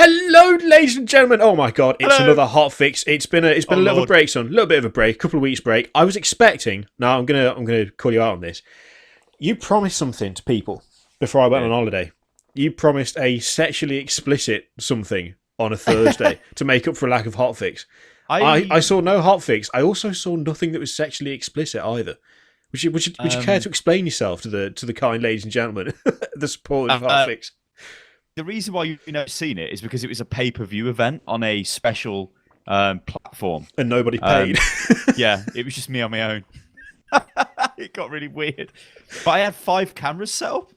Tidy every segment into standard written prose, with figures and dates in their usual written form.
Hello, ladies and gentlemen. Oh my god, it's another Hotfix. It's been a little bit of a break, son. A little bit of a break, a couple of weeks break. I was expecting. Now I'm gonna call you out on this. You promised something to people before I went on holiday. You promised a sexually explicit something on a Thursday to make up for a lack of Hotfix. I saw no Hotfix. I also saw nothing that was sexually explicit either. Would you care to explain yourself to the kind ladies and gentlemen, the supporters of Hotfix? The reason why you've never seen it is because it was a pay-per-view event on a special platform. And nobody paid. Yeah, it was just me on my own. It got really weird. But I had 5 cameras set up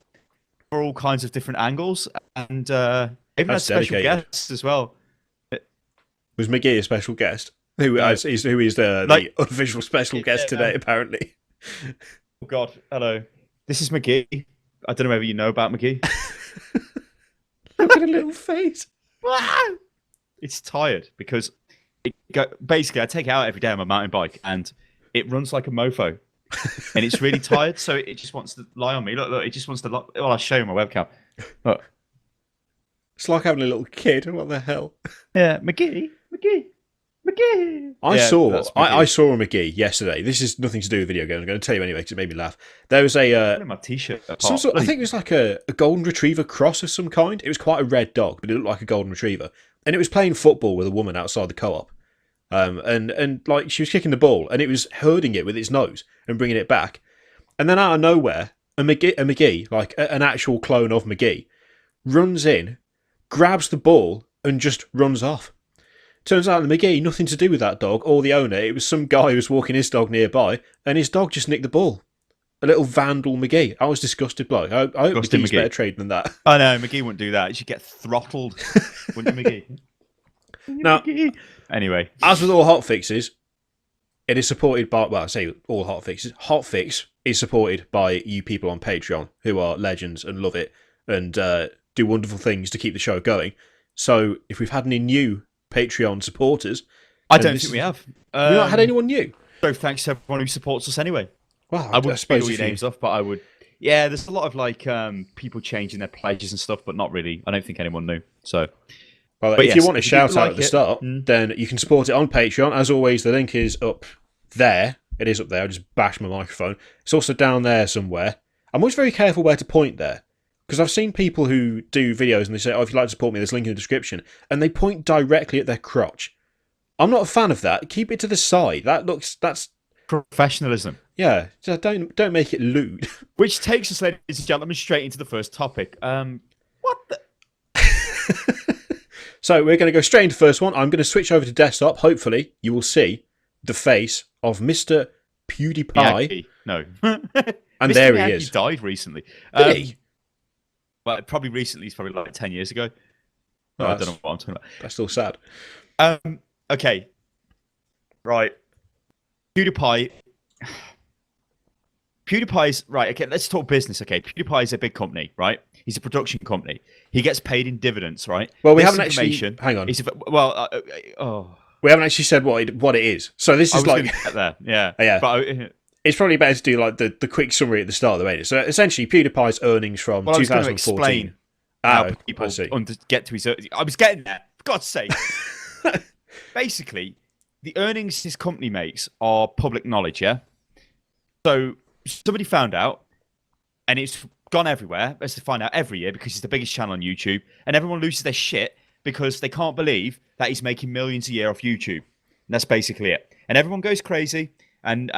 for all kinds of different angles, and even had special guests as well. Was McGee a special guest? Who is the unofficial special guest today, apparently. Oh, God. Hello. This is McGee. I don't know whether you know about McGee. Look at a little face. It's tired because basically I take it out every day on my mountain bike and it runs like a mofo. And it's really tired, so it just wants to lie on me. Look, it just wants to lie. Well, I'll show you my webcam. Look. It's like having a little kid. What the hell? Yeah, McGee. I saw a McGee yesterday. This is nothing to do with video games. I'm going to tell you anyway because it made me laugh. There was a my t-shirt. I think it was like a golden retriever cross of some kind. It was quite a red dog, but it looked like a golden retriever. And it was playing football with a woman outside the co-op. And like she was kicking the ball, and it was herding it with its nose and bringing it back. And then out of nowhere, a McGee, like an actual clone of McGee, runs in, grabs the ball, and just runs off. Turns out the McGee, nothing to do with that dog or the owner. It was some guy who was walking his dog nearby, and his dog just nicked the ball. A little vandal McGee. I was disgusted, bloke. I hope McGee's better trade than that. I know, McGee wouldn't do that. He should get throttled, wouldn't you, McGee? Now, anyway, as with all hotfixes, it is supported by, well, I say all hotfixes. Hotfix is supported by you people on Patreon who are legends and love it and do wonderful things to keep the show going. So if we've had any new Patreon supporters, I don't think we have. We've not had anyone new. So thanks to everyone who supports us anyway. Well, I wouldn't spill your names off, but I would. Yeah, there's a lot of like people changing their pledges and stuff, but not really. I don't think anyone knew. So, well, if you want a shout out at the start, then you can support it on Patreon. As always, the link is up there. It is up there. I just bashed my microphone. It's also down there somewhere. I'm always very careful where to point there. Because I've seen people who do videos and they say, oh, if you'd like to support me, there's a link in the description. And they point directly at their crotch. I'm not a fan of that. Keep it to the side. That's professionalism. Yeah. Don't make it lewd. Which takes us, ladies and gentlemen, straight into the first topic. What the... So we're going to go straight into the first one. I'm going to switch over to desktop. Hopefully, you will see the face of Mr. PewDiePie. No. And there he is. He died recently. Did he? Well, probably recently. It's probably like 10 years ago. No, I don't know what I'm talking about. That's still sad. Okay. Right. PewDiePie's right. Okay, let's talk business. Okay, PewDiePie is a big company, right? He's a production company. He gets paid in dividends, right? Well, we haven't actually. Hang on. We haven't actually said what it is. So this is like get there. Yeah. Yeah. But it's probably better to do like the quick summary at the start of the video. So essentially, PewDiePie's earnings from 2014. How people get to his. I was getting there. For God's sake. Basically, the earnings his company makes are public knowledge. Yeah. So somebody found out, and it's gone everywhere. As to find out every year because it's the biggest channel on YouTube, and everyone loses their shit because they can't believe that he's making millions a year off YouTube. And that's basically it. And everyone goes crazy. And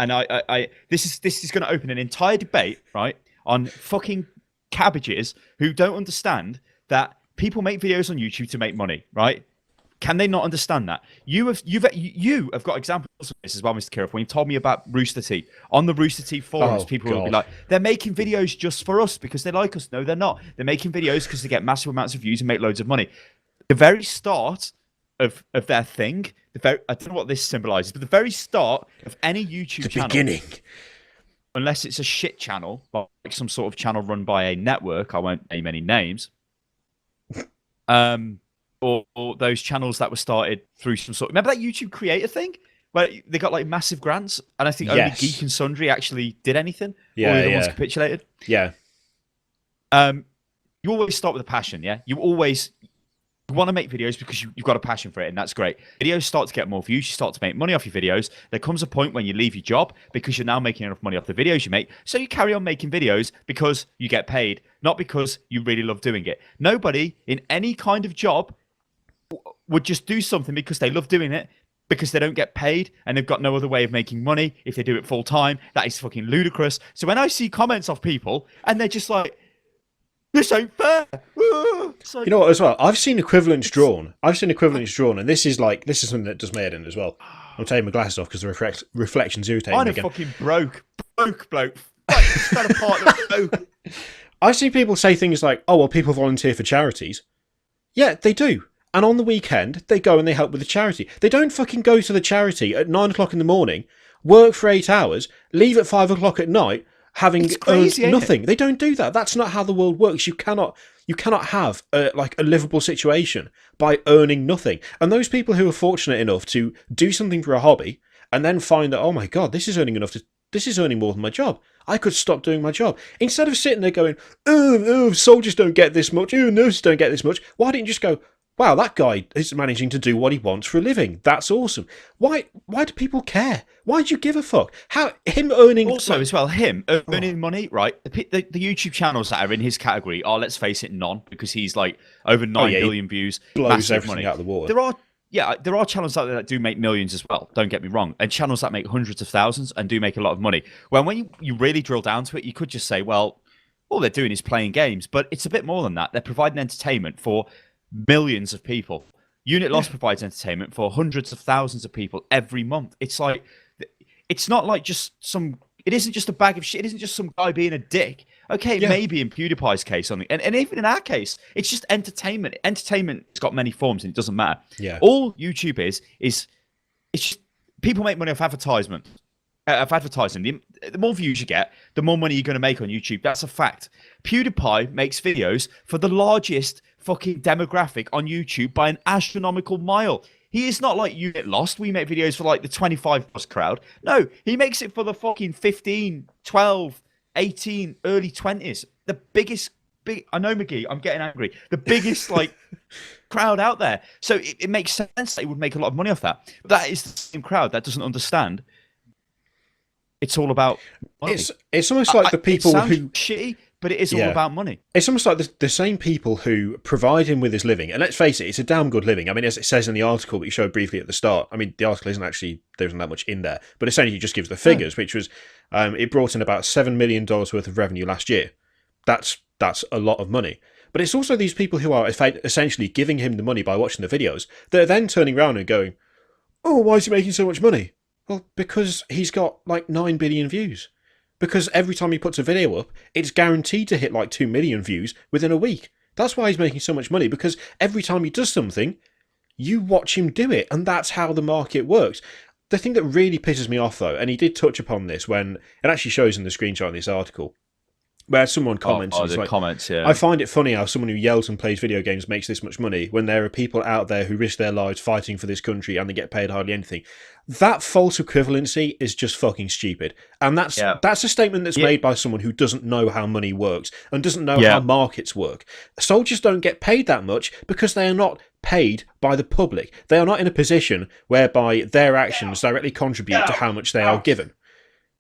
this is going to open an entire debate, right, on fucking cabbages who don't understand that people make videos on YouTube to make money, right? Can they not understand that? You have got examples of this as well, Mr. Kirif. When you told me about Rooster Teeth on the Rooster Teeth forums, people will be like, "They're making videos just for us because they like us." No, they're not. They're making videos because they get massive amounts of views and make loads of money. The very start of their thing. I don't know what this symbolises, but the very start of any YouTube channel, beginning, unless it's a shit channel, like some sort of channel run by a network, I won't name any names, or those channels that were started through some sort. Remember that YouTube creator thing where they got like massive grants, and I think only Geek and Sundry actually did anything. Yeah, all the other ones capitulated. Yeah. You always start with a passion, yeah. You always You want to make videos because you've got a passion for it, and that's great. Videos start to get more views. You start to make money off your videos. There comes a point when you leave your job because you're now making enough money off the videos you make. So you carry on making videos because you get paid, not because you really love doing it. Nobody in any kind of job would just do something because they love doing it, because they don't get paid and they've got no other way of making money if they do it full time. That is fucking ludicrous. So when I see comments of people and they're just like, this ain't fair. You know what, as well, I've seen equivalents drawn, and this is something that does my head in as well. I'm taking my glasses off because the reflection's irritating me again. I'm fucking broke bloke. Fell apart the bloke. I see people say things like, oh, well, people volunteer for charities. Yeah, they do. And on the weekend, they go and they help with the charity. They don't fucking go to the charity at 9 o'clock in the morning, work for 8 hours, leave at 5 o'clock at night, having earned nothing. They don't do that. That's not how the world works. You cannot have a livable situation by earning nothing. And those people who are fortunate enough to do something for a hobby and then find that, oh my God, this is earning more than my job. I could stop doing my job. Instead of sitting there going, oh, soldiers don't get this much, oh, nurses don't get this much, why didn't you just go, wow, that guy is managing to do what he wants for a living. That's awesome. Why do people care? Why do you give a fuck? How him earning earning money, right? The YouTube channels that are in his category are, let's face it, none, because he's like over 9 billion views, blows everything out of the water. There are channels out there that do make millions as well. Don't get me wrong, and channels that make hundreds of thousands and do make a lot of money. Well, when you really drill down to it, you could just say, well, all they're doing is playing games, but it's a bit more than that. They're providing entertainment for millions of people. Unit Loss provides entertainment for hundreds of thousands of people every month. It's like, it's not like just it isn't just a bag of shit. It isn't just some guy being a dick. Okay, maybe in PewDiePie's case, and even in our case, it's just entertainment. Entertainment's got many forms and it doesn't matter. Yeah. All YouTube is it's just people make money off advertisement. Advertising. The more views you get, the more money you're going to make on YouTube. That's a fact. PewDiePie makes videos for the largest fucking demographic on YouTube by an astronomical mile. He is not like Unit Lost. We make videos for like the 25+ crowd. No, he makes it for the fucking 15, 12, 18, early 20s. The biggest, I know, McGee, I'm getting angry. The biggest like crowd out there. So it makes sense that he would make a lot of money off that. But that is the same crowd that doesn't understand. It's all about money. It's almost like the people who shitty, but it is all about money. It's almost like the same people who provide him with his living. And let's face it, it's a damn good living. I mean, as it says in the article that you showed briefly at the start, I mean, the article there isn't that much in there, but essentially it just gives the figures, which was, it brought in about $7 million worth of revenue last year. That's a lot of money. But it's also these people who are essentially giving him the money by watching the videos. They're then turning around and going, oh, why is he making so much money? Well, because he's got like 9 billion views. Because every time he puts a video up, it's guaranteed to hit like 2 million views within a week. That's why he's making so much money, because every time he does something, you watch him do it, and that's how the market works. The thing that really pisses me off, though, and he did touch upon this when it actually shows in the screenshot in this article, where someone comments, I find it funny how someone who yells and plays video games makes this much money when there are people out there who risk their lives fighting for this country and they get paid hardly anything. That false equivalency is just fucking stupid. And that's a statement that's made by someone who doesn't know how money works and doesn't know how markets work. Soldiers don't get paid that much because they are not paid by the public. They are not in a position whereby their actions directly contribute to how much they are given.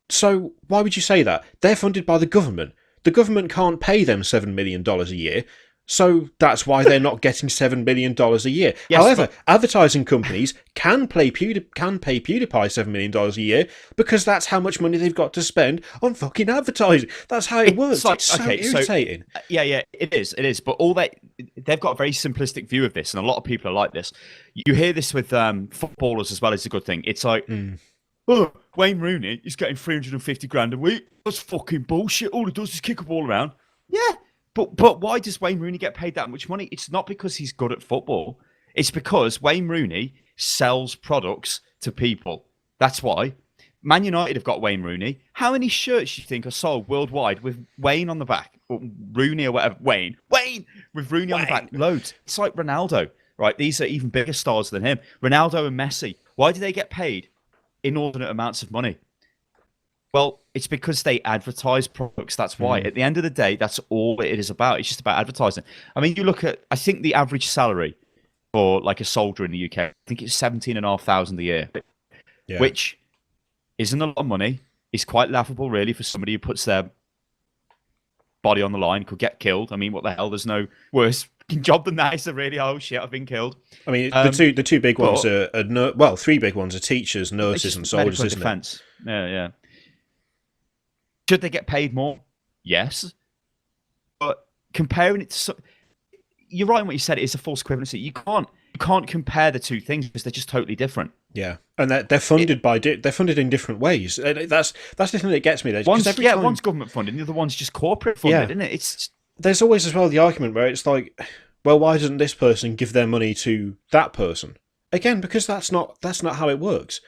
So why would you say that? They're funded by the government. The government can't pay them $7 million a year, so that's why they're not getting $7 million a year. Yes, however, advertising companies can pay PewDiePie $7 million a year because that's how much money they've got to spend on fucking advertising. That's how it works. It's so irritating. It is. But they've got a very simplistic view of this, and a lot of people are like this. You hear this with footballers as well. It's a good thing. It's like... Oh, Wayne Rooney is getting 350 grand a week. That's fucking bullshit. All he does is kick a ball around. Yeah, but why does Wayne Rooney get paid that much money? It's not because he's good at football. It's because Wayne Rooney sells products to people. That's why. Man United have got Wayne Rooney. How many shirts do you think are sold worldwide with Wayne on the back? Or Rooney or whatever. Wayne with Rooney on the back. Loads. It's like Ronaldo, right? These are even bigger stars than him. Ronaldo and Messi. Why do they get paid inordinate amounts of money? Well, it's because they advertise products. That's why. At the end of the day, that's all it is about. It's just about advertising. I mean, you look at, I think the average salary for like a soldier in the UK. I think it's 17,500 a year, which isn't a lot of money. It's quite laughable, really, for somebody who puts their body on the line, could get killed. I mean, what the hell? There's no worse job than that. It's a really, oh shit, I've been killed. I mean, the two big ones are three big ones are teachers, nurses, and soldiers, isn't defense. Yeah. Should they get paid more? Yes, but comparing it to, you're right in what you said. It's a false equivalency. You can't compare the two things because they're just totally different. Yeah, and they're funded they're funded in different ways. That's the thing that gets me. There. One's government funded, and the other one's just corporate funded, isn't it? There's always as well the argument where it's like, well, why doesn't this person give their money to that person? Again, because that's not how it works.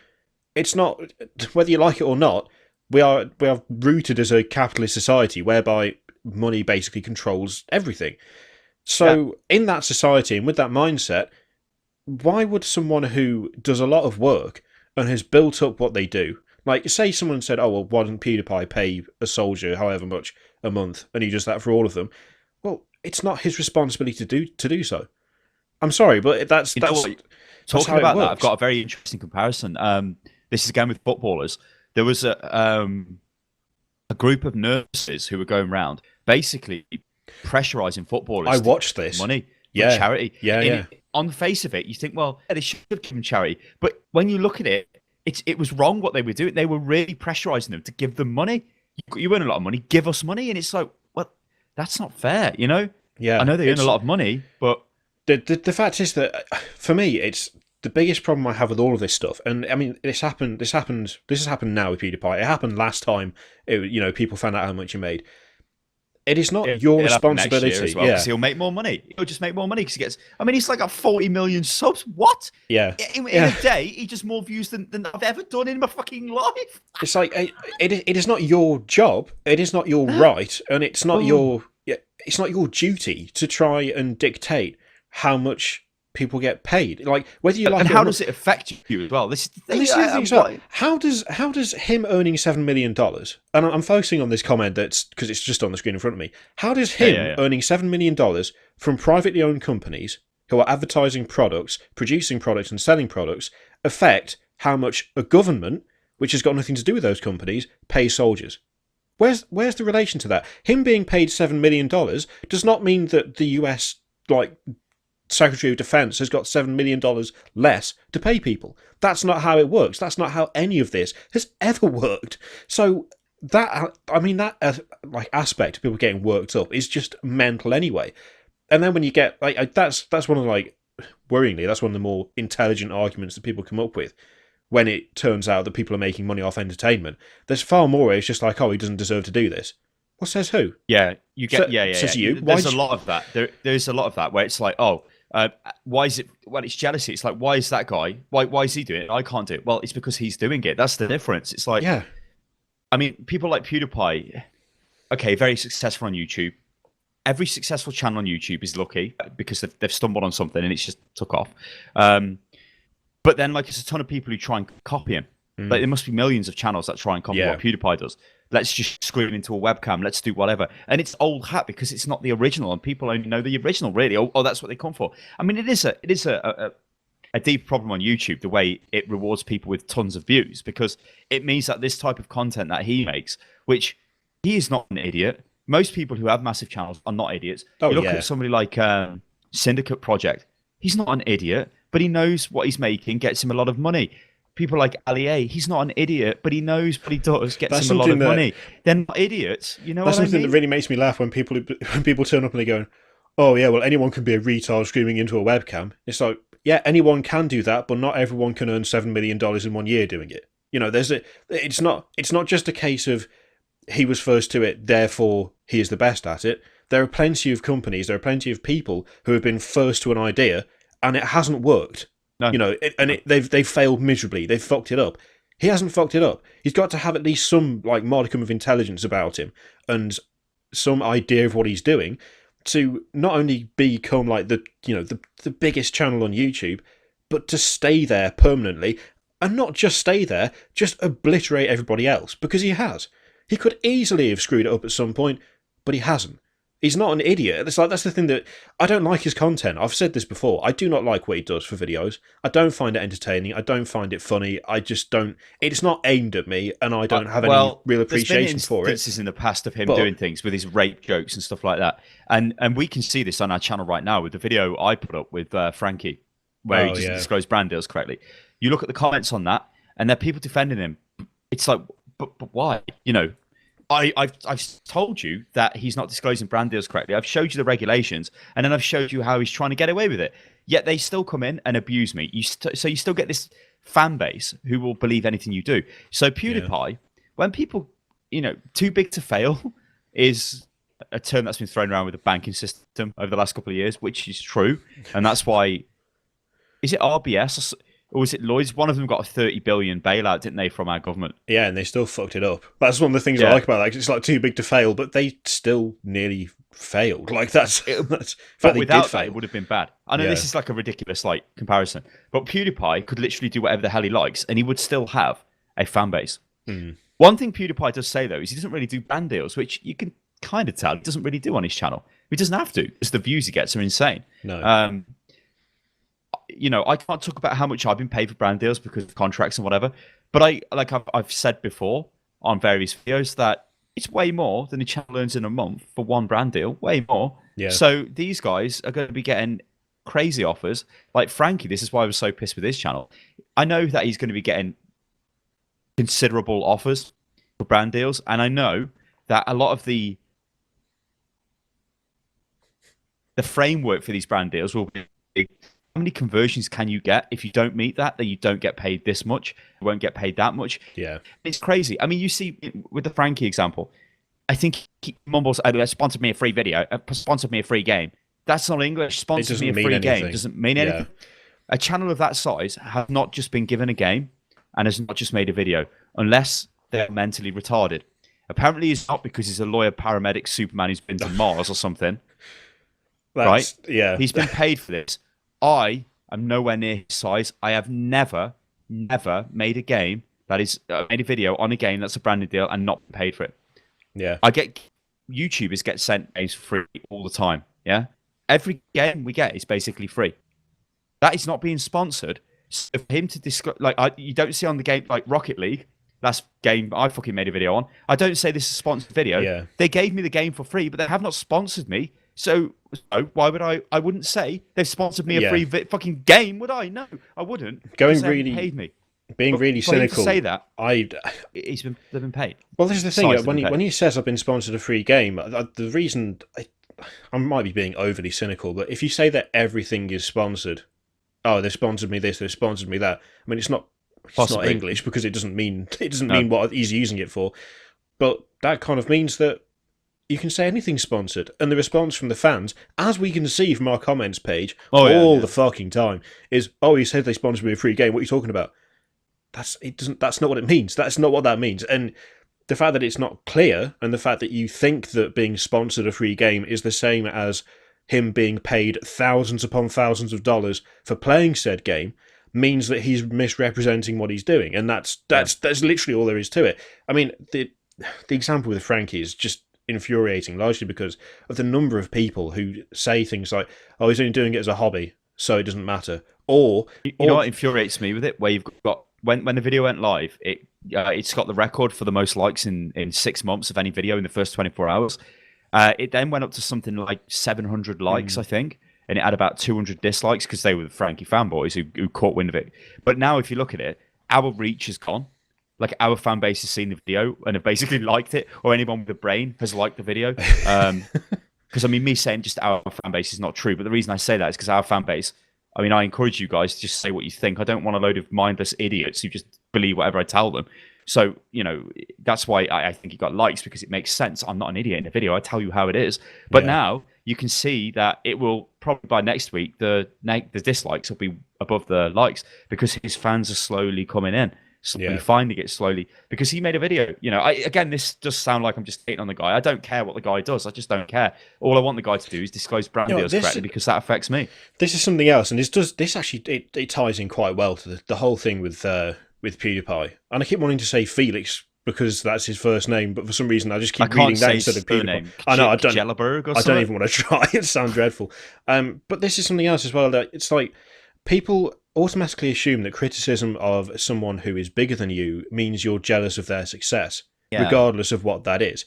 It's not, whether you like it or not. We are rooted as a capitalist society whereby money basically controls everything. So in that society and with that mindset, why would someone who does a lot of work and has built up what they do, like say someone said, oh well, why doesn't PewDiePie pay a soldier however much a month, and he does that for all of them? Well, it's not his responsibility to do so. I'm sorry, but that's talking about that. I've got a very interesting comparison. This is again with footballers. There was a group of nurses who were going around basically pressurizing footballers. I watched this. Money, charity. Yeah. On the face of it, you think, well, they should give them charity. But when you look at it, it was wrong what they were doing. They were really pressurizing them to give them money. You earn a lot of money, give us money. And it's like, well, that's not fair, you know? Yeah. I know they earn a lot of money, but... The fact is that, for me, it's the biggest problem I have with all of this stuff. And, I mean, this has happened now with PewDiePie. It happened last time, people found out how much he made. It is not your responsibility. As well, because he'll make more money. He'll just make more money because he gets. I mean, he's like got 40 million subs. What? Yeah. In a day, he does more views than I've ever done in my fucking life. It's like it is not your job. It is not your right, and it's not your duty to try and dictate how much people get paid. Like whether you like and it how or does it affect you as well? This is the thing. How does him earning $7 million? And I'm focusing on this comment because it's just on the screen in front of me. How does him earning $7 million from privately owned companies who are advertising products, producing products, and selling products affect how much a government, which has got nothing to do with those companies, pays soldiers? Where's the relation to that? Him being paid $7 million does not mean that the US Secretary of Defense has got $7 million less to pay people. That's not how it works. That's not how any of this has ever worked. So that aspect of people getting worked up is just mental anyway. And then when you get that's one of worryingly, that's one of the more intelligent arguments that people come up with when it turns out that people are making money off entertainment. There's far more where it's just like, oh, he doesn't deserve to do this. Well, says who? Yeah, you get says you. There's a lot of that. There's a lot of that where it's like, oh. Why is it? Well, it's jealousy. It's like, why is that guy? Why is he doing it? I can't do it. Well, it's because he's doing it. That's the difference. It's like, I mean, people like PewDiePie, okay, very successful on YouTube. Every successful channel on YouTube is lucky because they've stumbled on something and it's just took off. But then, there's a ton of people who try and copy him. Like, there must be millions of channels that try and copy what PewDiePie does. Let's just scream into a webcam. Let's do whatever. And it's old hat because it's not the original, and people only know the original, really. Oh, that's what they come for. I mean, it is a deep problem on YouTube, the way it rewards people with tons of views, because it means that this type of content that he makes, which he is not an idiot. Most people who have massive channels are not idiots. You look at somebody like Syndicate Project. He's not an idiot, but he knows what he's making gets him a lot of money. People like Ali A, he's not an idiot, but he knows what he does gets him a lot of money. They're not idiots, you know what I mean? That's something that really makes me laugh when people turn up and they go, oh yeah, well, anyone can be a retard screaming into a webcam. It's like, yeah, anyone can do that, but not everyone can earn $7 million in 1 year doing it. You know, it's not just a case of he was first to it, therefore he is the best at it. There are plenty of companies, there are plenty of people who have been first to an idea and it hasn't worked. No. You know, they've failed miserably. They've fucked it up. He hasn't fucked it up. He's got to have at least some modicum of intelligence about him and some idea of what he's doing to not only become the biggest channel on YouTube, but to stay there permanently, and not just stay there, just obliterate everybody else, because he has. He could easily have screwed it up at some point, but he hasn't. He's not an idiot. That's the thing that I don't like his content. I've said this before. I do not like what he does for videos. I don't find it entertaining. I don't find it funny. I just don't. It's not aimed at me, and I don't have any real appreciation for it. There's been instances in the past of him doing things with his rape jokes and stuff like that, and we can see this on our channel right now with the video I put up with Frankie, where he doesn't disclose brand deals correctly. You look at the comments on that, and there are people defending him. It's like, but why? You know. I've told you that he's not disclosing brand deals correctly. I've showed you the regulations, and then I've showed you how he's trying to get away with it. Yet they still come in and abuse me. So you still get this fan base who will believe anything you do. So PewDiePie, when people, too big to fail is a term that's been thrown around with the banking system over the last couple of years, which is true. And that's why, is it RBS or was it Lloyd's? One of them got a 30 billion bailout, didn't they, from our government? Yeah, and they still fucked it up. That's one of the things I like about it. It's like too big to fail, but they still nearly failed. Like that's but without that, it would have been bad. I know this is like a ridiculous comparison, but PewDiePie could literally do whatever the hell he likes, and he would still have a fan base. One thing PewDiePie does say though is he doesn't really do brand deals, which you can kind of tell he doesn't really do on his channel. He doesn't have to, because the views he gets are insane. No. I can't talk about how much I've been paid for brand deals because of contracts and whatever, but I've said before on various videos that it's way more than a channel earns in a month for one brand deal, way more. Yeah. So these guys are going to be getting crazy offers. Like Frankie, this is why I was so pissed with his channel. I know that he's going to be getting considerable offers for brand deals, and I know that a lot of the framework for these brand deals will be how many conversions can you get? If you don't meet that, then you don't get paid this much. You won't get paid that much. Yeah. It's crazy. I mean, you see with the Frankie example, I think he mumbles, sponsored me a free video, sponsored me a free game. That's not English. Sponsored me a free game. Doesn't mean anything. A channel of that size has not just been given a game and has not just made a video, unless they're mentally retarded. Apparently it's not, because he's a lawyer, paramedic, Superman who's been to Mars or something. Right? Yeah. He's been paid for this. I am nowhere near his size. I have never made a game that is made a video on a game that's a branded deal and not paid for it. Yeah. YouTubers get sent games for free all the time. Yeah. Every game we get is basically free. That is not being sponsored. So for him to discuss, you don't see on the game like Rocket League. That's game I fucking made a video on. I don't say this is a sponsored video. Yeah. They gave me the game for free, but they have not sponsored me. So why would I wouldn't say they've sponsored me a free fucking game, would I? No, I wouldn't. Going really paid me. Being really cynical. To say that they've been paid. Well, this is the thing. When he says I've been sponsored a free game, the reason I might be being overly cynical, but if you say that everything is sponsored, they sponsored me this, they sponsored me that. I mean, it's not English, because it doesn't mean what he's using it for. But that kind of means that you can say anything sponsored, and the response from the fans, as we can see from our comments page the fucking time, is, he said they sponsored me a free game. What are you talking about? That's not what it means. That's not what that means. And the fact that it's not clear, and the fact that you think that being sponsored a free game is the same as him being paid thousands upon thousands of dollars for playing said game, means that he's misrepresenting what he's doing, and that's literally all there is to it. I mean, the example with Frankie is just infuriating, largely because of the number of people who say things like, he's only doing it as a hobby, so it doesn't matter. Or you know what infuriates me with it? Where you've got when the video went live, it's got the record for the most likes in 6 months of any video in the first 24 hours. It then went up to something like 700 likes, I think, and it had about 200 dislikes because they were the Frankie fanboys who caught wind of it. But now, if you look at it, our reach has gone. Like, our fan base has seen the video and have basically liked it, or anyone with a brain has liked the video. Because, me saying just our fan base is not true, but the reason I say that is because our fan base, I encourage you guys to just say what you think. I don't want a load of mindless idiots who just believe whatever I tell them. So, that's why I think it got likes, because it makes sense. I'm not an idiot in the video. I tell you how it is. But now you can see that it will probably, by next week, the dislikes will be above the likes, because his fans are slowly coming in. Finding it slowly, because he made a video. Again, this does sound like I'm just hating on the guy. I don't care what the guy does. I just don't care. All I want the guy to do is disclose brand deals correctly, because that affects me. This is something else, and this actually it ties in quite well to the whole thing with PewDiePie. And I keep wanting to say Felix because that's his first name, but for some reason I just keep reading that instead of PewDiePie. I know, I don't even want to try. It sounds dreadful. But this is something else as well, that it's like people automatically assume that criticism of someone who is bigger than you means you're jealous of their success, regardless of what that is.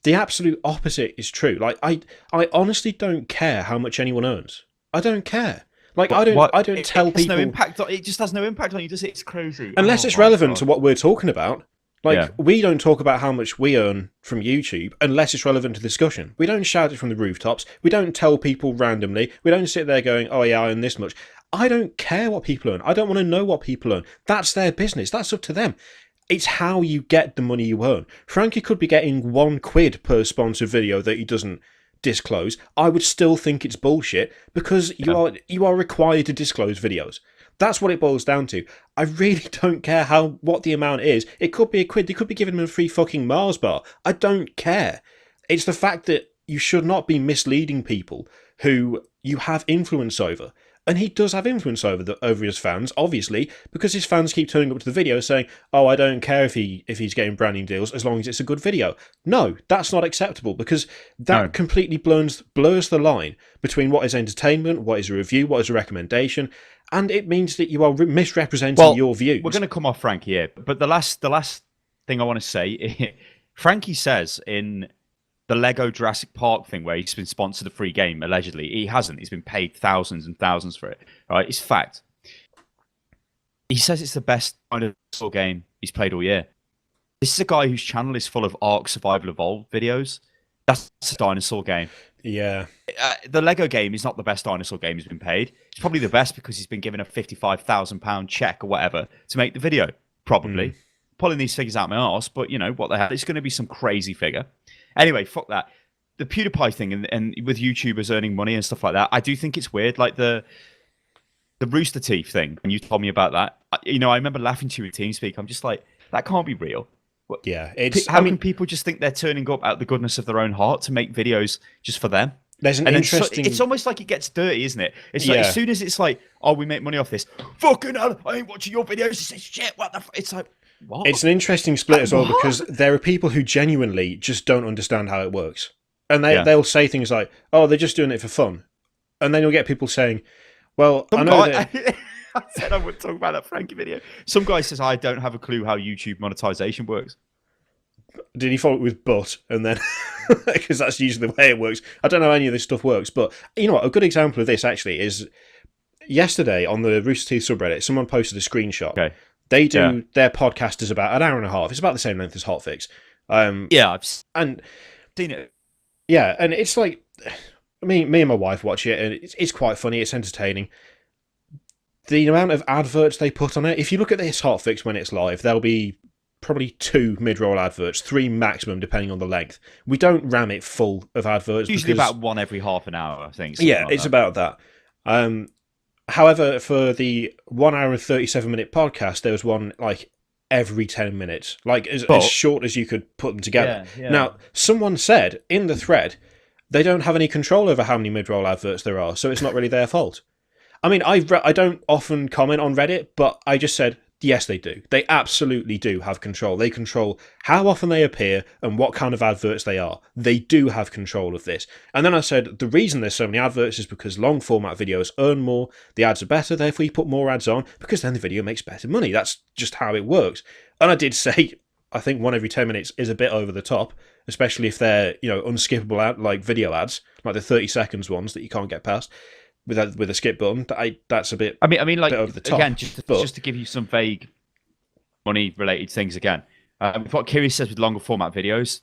The absolute opposite is true. Like, I honestly don't care how much anyone earns. I don't care. Like, I don't tell people. It just has no impact on you, does it? It's crazy. Unless it's relevant to what we're talking about. Like, we don't talk about how much we earn from YouTube unless it's relevant to the discussion. We don't shout it from the rooftops. We don't tell people randomly. We don't sit there going, oh yeah, I earn this much. I don't care what people earn. I don't want to know what people earn. That's their business. That's up to them. It's how you get the money you earn. Frankie could be getting £1 per sponsored video that he doesn't disclose. I would still think it's bullshit because you are required to disclose videos. That's what it boils down to. I really don't care what the amount is. It could be £1. They could be giving him a free fucking Mars bar. I don't care. It's the fact that you should not be misleading people who you have influence over. And he does have influence over his fans, obviously, because his fans keep turning up to the video saying, oh, I don't care if he's getting branding deals as long as it's a good video. No, that's not acceptable, because that completely blurs the line between what is entertainment, what is a review, what is a recommendation, and it means that you are misrepresenting your views. We're going to come off Frankie here, but the last thing I want to say, Frankie says in the Lego Jurassic Park thing where he's been sponsored a free game, allegedly. He hasn't. He's been paid thousands and thousands for it. Right? It's fact. He says it's the best dinosaur game he's played all year. This is a guy whose channel is full of Ark Survival Evolved videos. That's a dinosaur game. Yeah. The Lego game is not the best dinosaur game he's been paid. It's probably the best because he's been given a £55,000 check or whatever to make the video. Probably. Pulling these figures out my arse, but you know, what the hell? It's going to be some crazy figure. Anyway, fuck that. The PewDiePie thing and with YouTubers earning money and stuff like that, I do think it's weird. Like the Rooster Teeth thing, when you told me about that, you know, I remember laughing to you in TeamSpeak. I'm just like, that can't be real. Yeah, how can people just think they're turning up out of the goodness of their own heart to make videos just for them? There's an interesting. It's almost like it gets dirty, isn't it? It's like as soon as it's like, oh, we make money off this. Fucking hell, I ain't watching your videos. It's shit. What the? It's like. What? It's an interesting split as well, because there are people who genuinely just don't understand how it works. And they'll say things like, oh, they're just doing it for fun. And then you'll get people saying, well, I said I would talk about that Frankie video. Some guy says, I don't have a clue how YouTube monetization works. Did he follow it with but? And then, because that's usually the way it works. I don't know how any of this stuff works. But you know what? A good example of this actually is yesterday on the Rooster Teeth subreddit, someone posted a screenshot. Okay. They do their podcast is about an hour and a half. It's about the same length as Hotfix. I've seen it. Yeah, and it's like me and my wife watch it, and it's quite funny. It's entertaining. The amount of adverts they put on it. If you look at this Hotfix when it's live, there'll be probably 2 mid-roll adverts, 3 maximum depending on the length. We don't ram it full of adverts. Usually about one every half an hour, I think. Yeah, it's about that. However, for the 1 hour and 37-minute podcast, there was one like every 10 minutes, like as short as you could put them together. Yeah. Now, someone said in the thread, they don't have any control over how many mid-roll adverts there are, so it's not really their fault. I mean, I don't often comment on Reddit, but I just said, yes, they do. They absolutely do have control. They control how often they appear and what kind of adverts they are. They do have control of this. And then I said, the reason there's so many adverts is because long format videos earn more, the ads are better, therefore you put more ads on, because then the video makes better money. That's just how it works. And I did say, I think 1 every 10 minutes is a bit over the top, especially if they're, you know, unskippable like video ads, like the 30 seconds ones that you can't get past with a skip button. That's a bit. I mean, like, bit over the top. Again, just to give you some vague money-related things again. What Kiri says with longer format videos,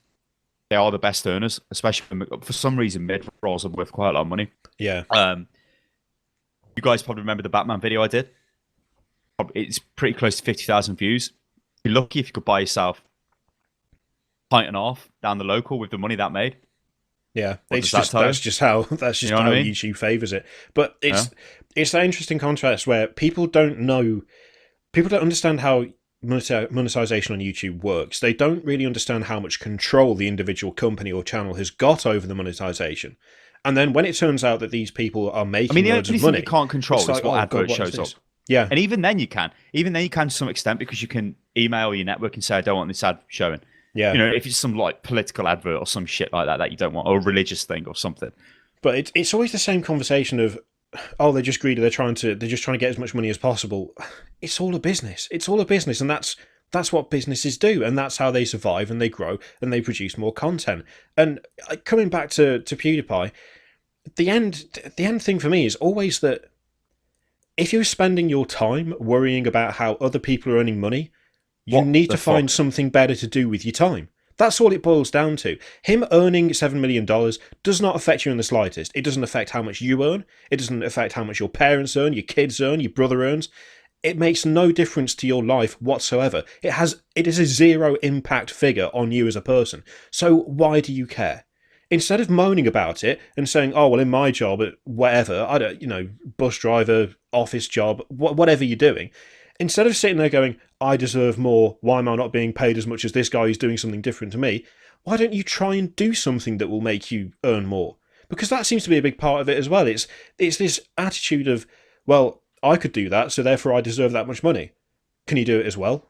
they are the best earners, especially for some reason mid-rolls are worth quite a lot of money. Yeah. You guys probably remember the Batman video I did. It's pretty close to 50,000 views. You're lucky if you could buy yourself a pint and a half down the local with the money that made. Yeah, that's just how YouTube favours it. But it's that interesting contrast where people don't understand how monetization on YouTube works. They don't really understand how much control the individual company or channel has got over the monetization. And then when it turns out that these people are making loads of money, you can't control is what advert shows up. Yeah. And even then you can. Even then you can to some extent, because you can email your network and say, I don't want this ad showing. Yeah. You know, if it's some like political advert or some shit like that you don't want, or a religious thing or something. But it's always the same conversation of, oh, they're just greedy. They're just trying to get as much money as possible. It's all a business. It's all a business, and that's what businesses do, and that's how they survive and they grow and they produce more content. And coming back to PewDiePie, the end thing for me is always that if you're spending your time worrying about how other people are earning money, you need to find something better to do with your time. That's all it boils down to. Him earning $7 million does not affect you in the slightest. It doesn't affect how much you earn. It doesn't affect how much your parents earn, your kids earn, your brother earns. It makes no difference to your life whatsoever. It is a zero impact figure on you as a person. So why do you care? Instead of moaning about it and saying, oh, well, in my job, whatever, I don't, bus driver, office job, whatever you're doing, instead of sitting there going, I deserve more, why am I not being paid as much as this guy who's doing something different to me? Why don't you try and do something that will make you earn more? Because that seems to be a big part of it as well. It's this attitude of, well, I could do that, so therefore I deserve that much money. Can you do it as well?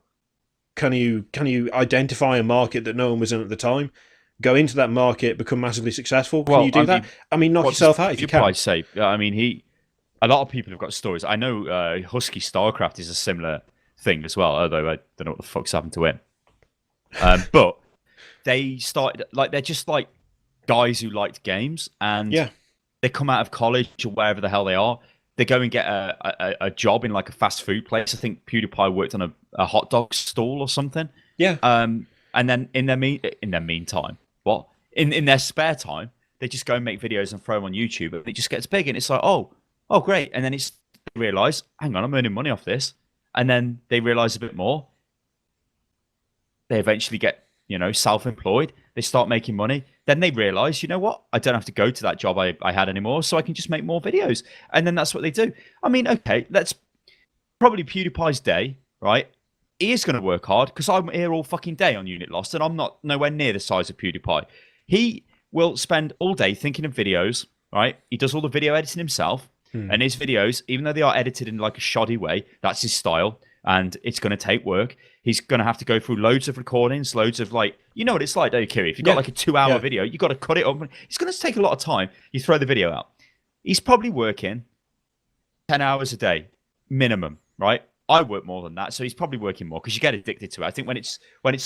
Can you identify a market that no one was in at the time? Go into that market, become massively successful? Can you do that? I mean, knock yourself out if you can. I say, I mean, a lot of people have got stories. I know Husky Starcraft is a similar thing as well, although I don't know what the fuck's happened to him. But they started, like, they're just like guys who liked games, and they come out of college or wherever the hell they are. They go and get a job in like a fast food place. I think PewDiePie worked on a hot dog stall or something. Yeah. And then in their meantime, in their spare time, they just go and make videos and throw them on YouTube, and it just gets big. And it's like, oh, great. And then they realize, hang on, I'm earning money off this. And then they realize a bit more. They eventually get, self-employed. They start making money. Then they realize, you know what? I don't have to go to that job I had anymore, so I can just make more videos. And then that's what they do. I mean, okay, that's probably PewDiePie's day, right? He is going to work hard, because I'm here all fucking day on Unit Lost, and I'm not nowhere near the size of PewDiePie. He will spend all day thinking of videos, right? He does all the video editing himself. And his videos, even though they are edited in like a shoddy way, that's his style, and it's going to take work. He's going to have to go through loads of recordings, loads of like, you know what it's like, don't you, Kiri? If you've got like a 2-hour video, you've got to cut it up. It's going to take a lot of time. You throw the video out. He's probably working 10 hours a day, minimum, right? I work more than that, so he's probably working more, because you get addicted to it. I think when it's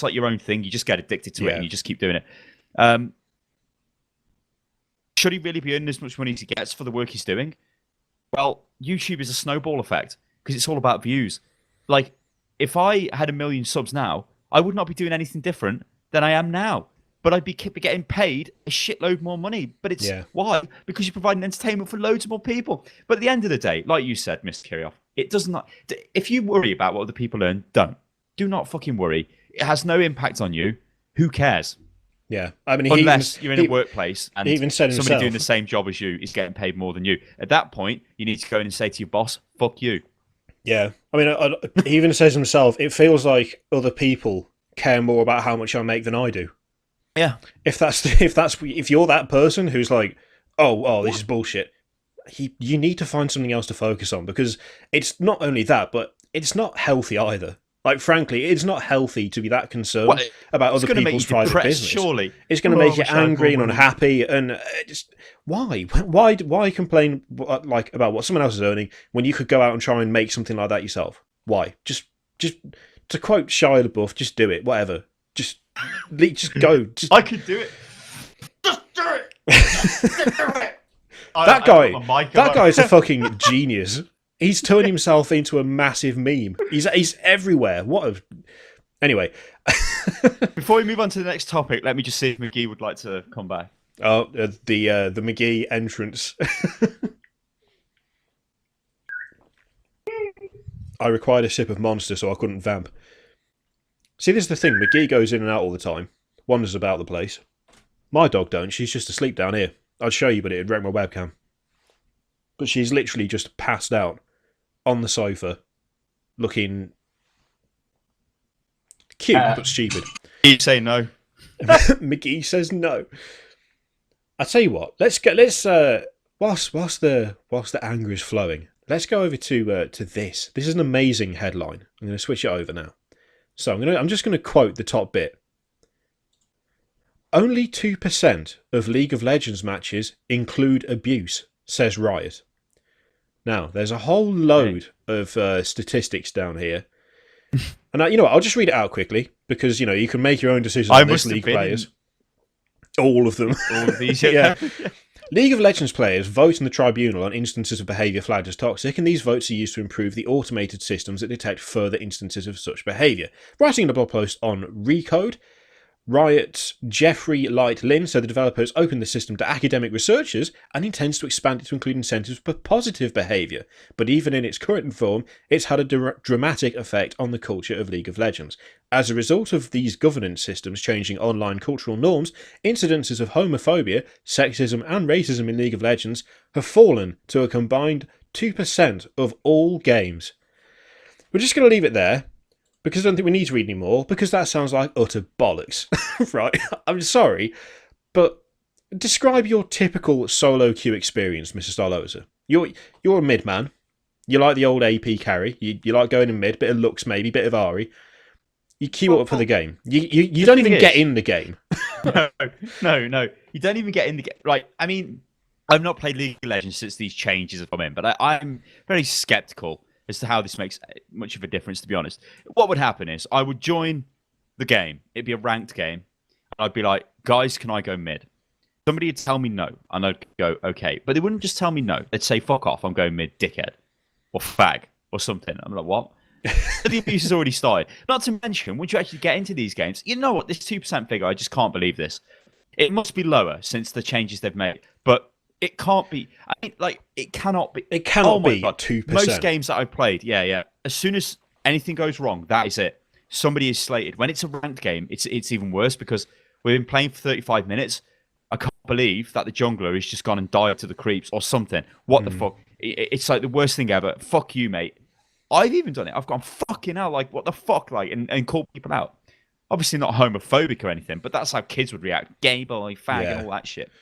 like your own thing, you just get addicted to it and you just keep doing it. Should he really be earning as much money as he gets for the work he's doing? Well, YouTube is a snowball effect, because it's all about views. Like, if I had 1 million subs now, I would not be doing anything different than I am now. But I'd be getting paid a shitload more money. But it's why? Because you're providing entertainment for loads more people. But at the end of the day, like you said, Mr. Kirioff, it does not. If you worry about what other people earn, don't. Do not fucking worry. It has no impact on you. Who cares? Yeah, I mean, unless you're in a workplace and he even said somebody doing the same job as you is getting paid more than you. At that point, you need to go in and say to your boss, "Fuck you." Yeah, I mean, he even says himself, it feels like other people care more about how much I make than I do. Yeah, if you're that person who's like, oh, this is bullshit, you need to find something else to focus on, because it's not only that, but it's not healthy either. Like, frankly, it's not healthy to be that concerned about other people's private business. Surely, it's going to make you angry and unhappy. And just why complain about what someone else is earning when you could go out and try and make something like that yourself? Why? Just to quote Shia LaBeouf, just do it. Whatever. Just go. I could do it. Just do it. Just do it. That guy's a fucking genius. He's turned himself into a massive meme. He's everywhere. Anyway. Before we move on to the next topic, let me just see if McGee would like to come back. Oh, the McGee entrance. I required a sip of Monster, so I couldn't vamp. See, this is the thing. McGee goes in and out all the time. Wanders about the place. My dog don't. She's just asleep down here. I'd show you, but it'd wreck my webcam. But she's literally just passed out on the sofa, looking cute but stupid. You say no. McGee says no. I tell you what. Whilst the anger is flowing, let's go over to this. This is an amazing headline. I'm going to switch it over now. So I'm just going to quote the top bit. Only 2% of League of Legends matches include abuse, says Riot. Now, there's a whole load of statistics down here. And you know what, I'll just read it out quickly, because you can make your own decisions on this, League players. All of them. All of these, yeah. League of Legends players vote in the tribunal on instances of behaviour flagged as toxic, and these votes are used to improve the automated systems that detect further instances of such behaviour. Writing in a blog post on Recode, Riot's Jeffrey Light Lin said the developer has opened the system to academic researchers and intends to expand it to include incentives for positive behaviour. But even in its current form, it's had a dramatic effect on the culture of League of Legends. As a result of these governance systems changing online cultural norms, incidences of homophobia, sexism and racism in League of Legends have fallen to a combined 2% of all games. We're just going to leave it there, because I don't think we need to read any more, because that sounds like utter bollocks. Right? I'm sorry, but describe your typical solo queue experience, Mr. Starloser. You're a mid man. You like the old AP carry. You like going in mid, bit of Lux maybe, bit of Ari. You queue up for the game. You don't even get in the game. No. You don't even get in the game. Right, I mean, I've not played League of Legends since these changes have come in, but I'm very sceptical as to how this makes much of a difference, to be honest. What would happen is I would join the game. It'd be a ranked game. And I'd be like, guys, can I go mid? Somebody would tell me no, and I'd go, okay. But they wouldn't just tell me no. They'd say, fuck off, I'm going mid, dickhead. Or fag, or something. I'm like, what? The abuse has already started. Not to mention, once you actually get into these games, you know what? This 2% figure, I just can't believe this. It must be lower since the changes they've made. But it can't be. I mean, like, it cannot be. It cannot be 2%. Most games that I've played, yeah. As soon as anything goes wrong, that is it. Somebody is slated. When it's a ranked game, it's even worse, because we've been playing for 35 minutes. I can't believe that the jungler has just gone and died to the creeps or something. What the fuck? It's like the worst thing ever. Fuck you, mate. I've even done it. I've gone, fucking hell, like, what the fuck, like, and called people out. Obviously not homophobic or anything, but that's how kids would react. Gay boy, fag, and all that shit.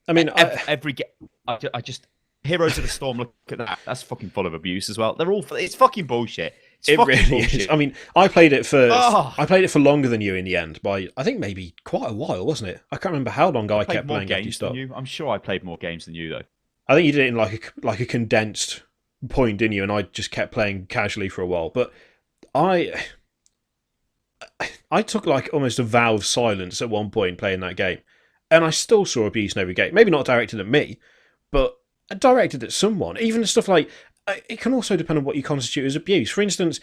I mean, I just Heroes of the Storm. Look at that. That's fucking full of abuse as well. They're all. It's fucking bullshit. It really is. I mean, I played it for longer than you in the end. By I think maybe quite a while, wasn't it? I can't remember how long I kept playing after you stopped. I'm sure I played more games than you though. I think you did it in like a condensed point, didn't you? And I just kept playing casually for a while. But I took like almost a vow of silence at one point playing that game, and I still saw abuse in every game. Maybe not directed at me, but directed at someone. Even stuff like, it can also depend on what you constitute as abuse. For instance,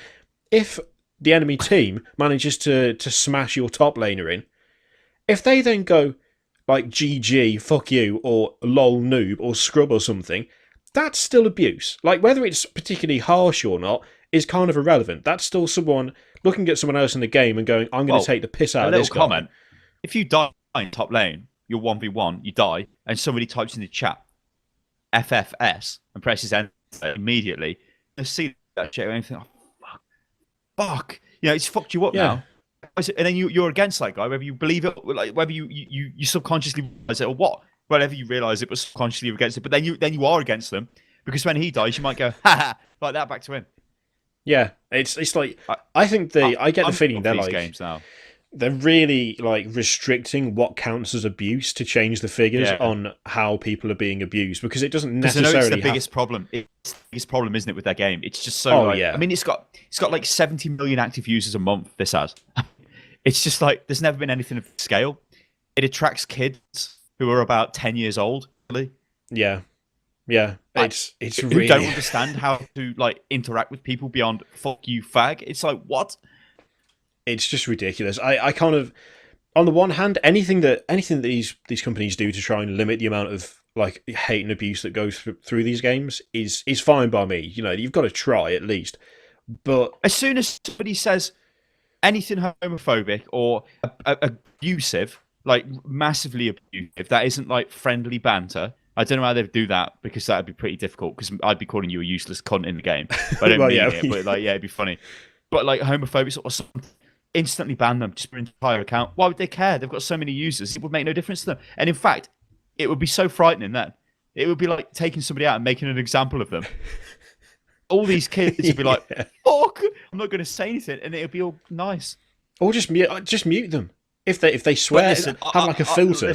if the enemy team manages to smash your top laner in, if they then go like GG, fuck you, or lol noob, or scrub or something, that's still abuse. Like, whether it's particularly harsh or not is kind of irrelevant. That's still someone looking at someone else in the game and going, I'm going to take the piss out of this guy. Comment. If you die in top lane, you're 1v1, you die, and somebody types in the chat, FFS, and presses enter immediately, you see that shit and think, oh, fuck. You know, it's fucked you up now. And then you're against that guy, whether you believe it, like whether you subconsciously realize it or what. Whatever you realize it, but subconsciously you're against it. But then you are against them, because when he dies, you might go, ha ha, like that back to him. Yeah, it's like, I think I get the feeling they're like, games now. They're really like restricting what counts as abuse to change the figures on how people are being abused, because it doesn't necessarily. It's the biggest problem. It's the biggest problem, isn't it, with their game? It's just so. I mean, it's got like 70 million active users a month. This has. It's just like there's never been anything of scale. It attracts kids who are about 10 years old. Really. Yeah. It's really, who don't understand how to like interact with people beyond fuck you, fag. It's like, what? It's just ridiculous. I kind of, on the one hand, anything that these companies do to try and limit the amount of like hate and abuse that goes through these games is fine by me. You know, you've got to try at least. But as soon as somebody says anything homophobic or abusive, like massively abusive, that isn't like friendly banter. I don't know how they'd do that, because that'd be pretty difficult, because I'd be calling you a useless cunt in the game. I don't mean it, but like, it'd be funny. But like homophobic or something, instantly ban them just for an entire account. Why would they care? They've got so many users. It would make no difference to them. And in fact, it would be so frightening then It would be like taking somebody out and making an example of them. All these kids would be like, "Fuck, I'm not going to say anything," and it'll be all nice. Or just mute them. If they swear, listen, have like a filter.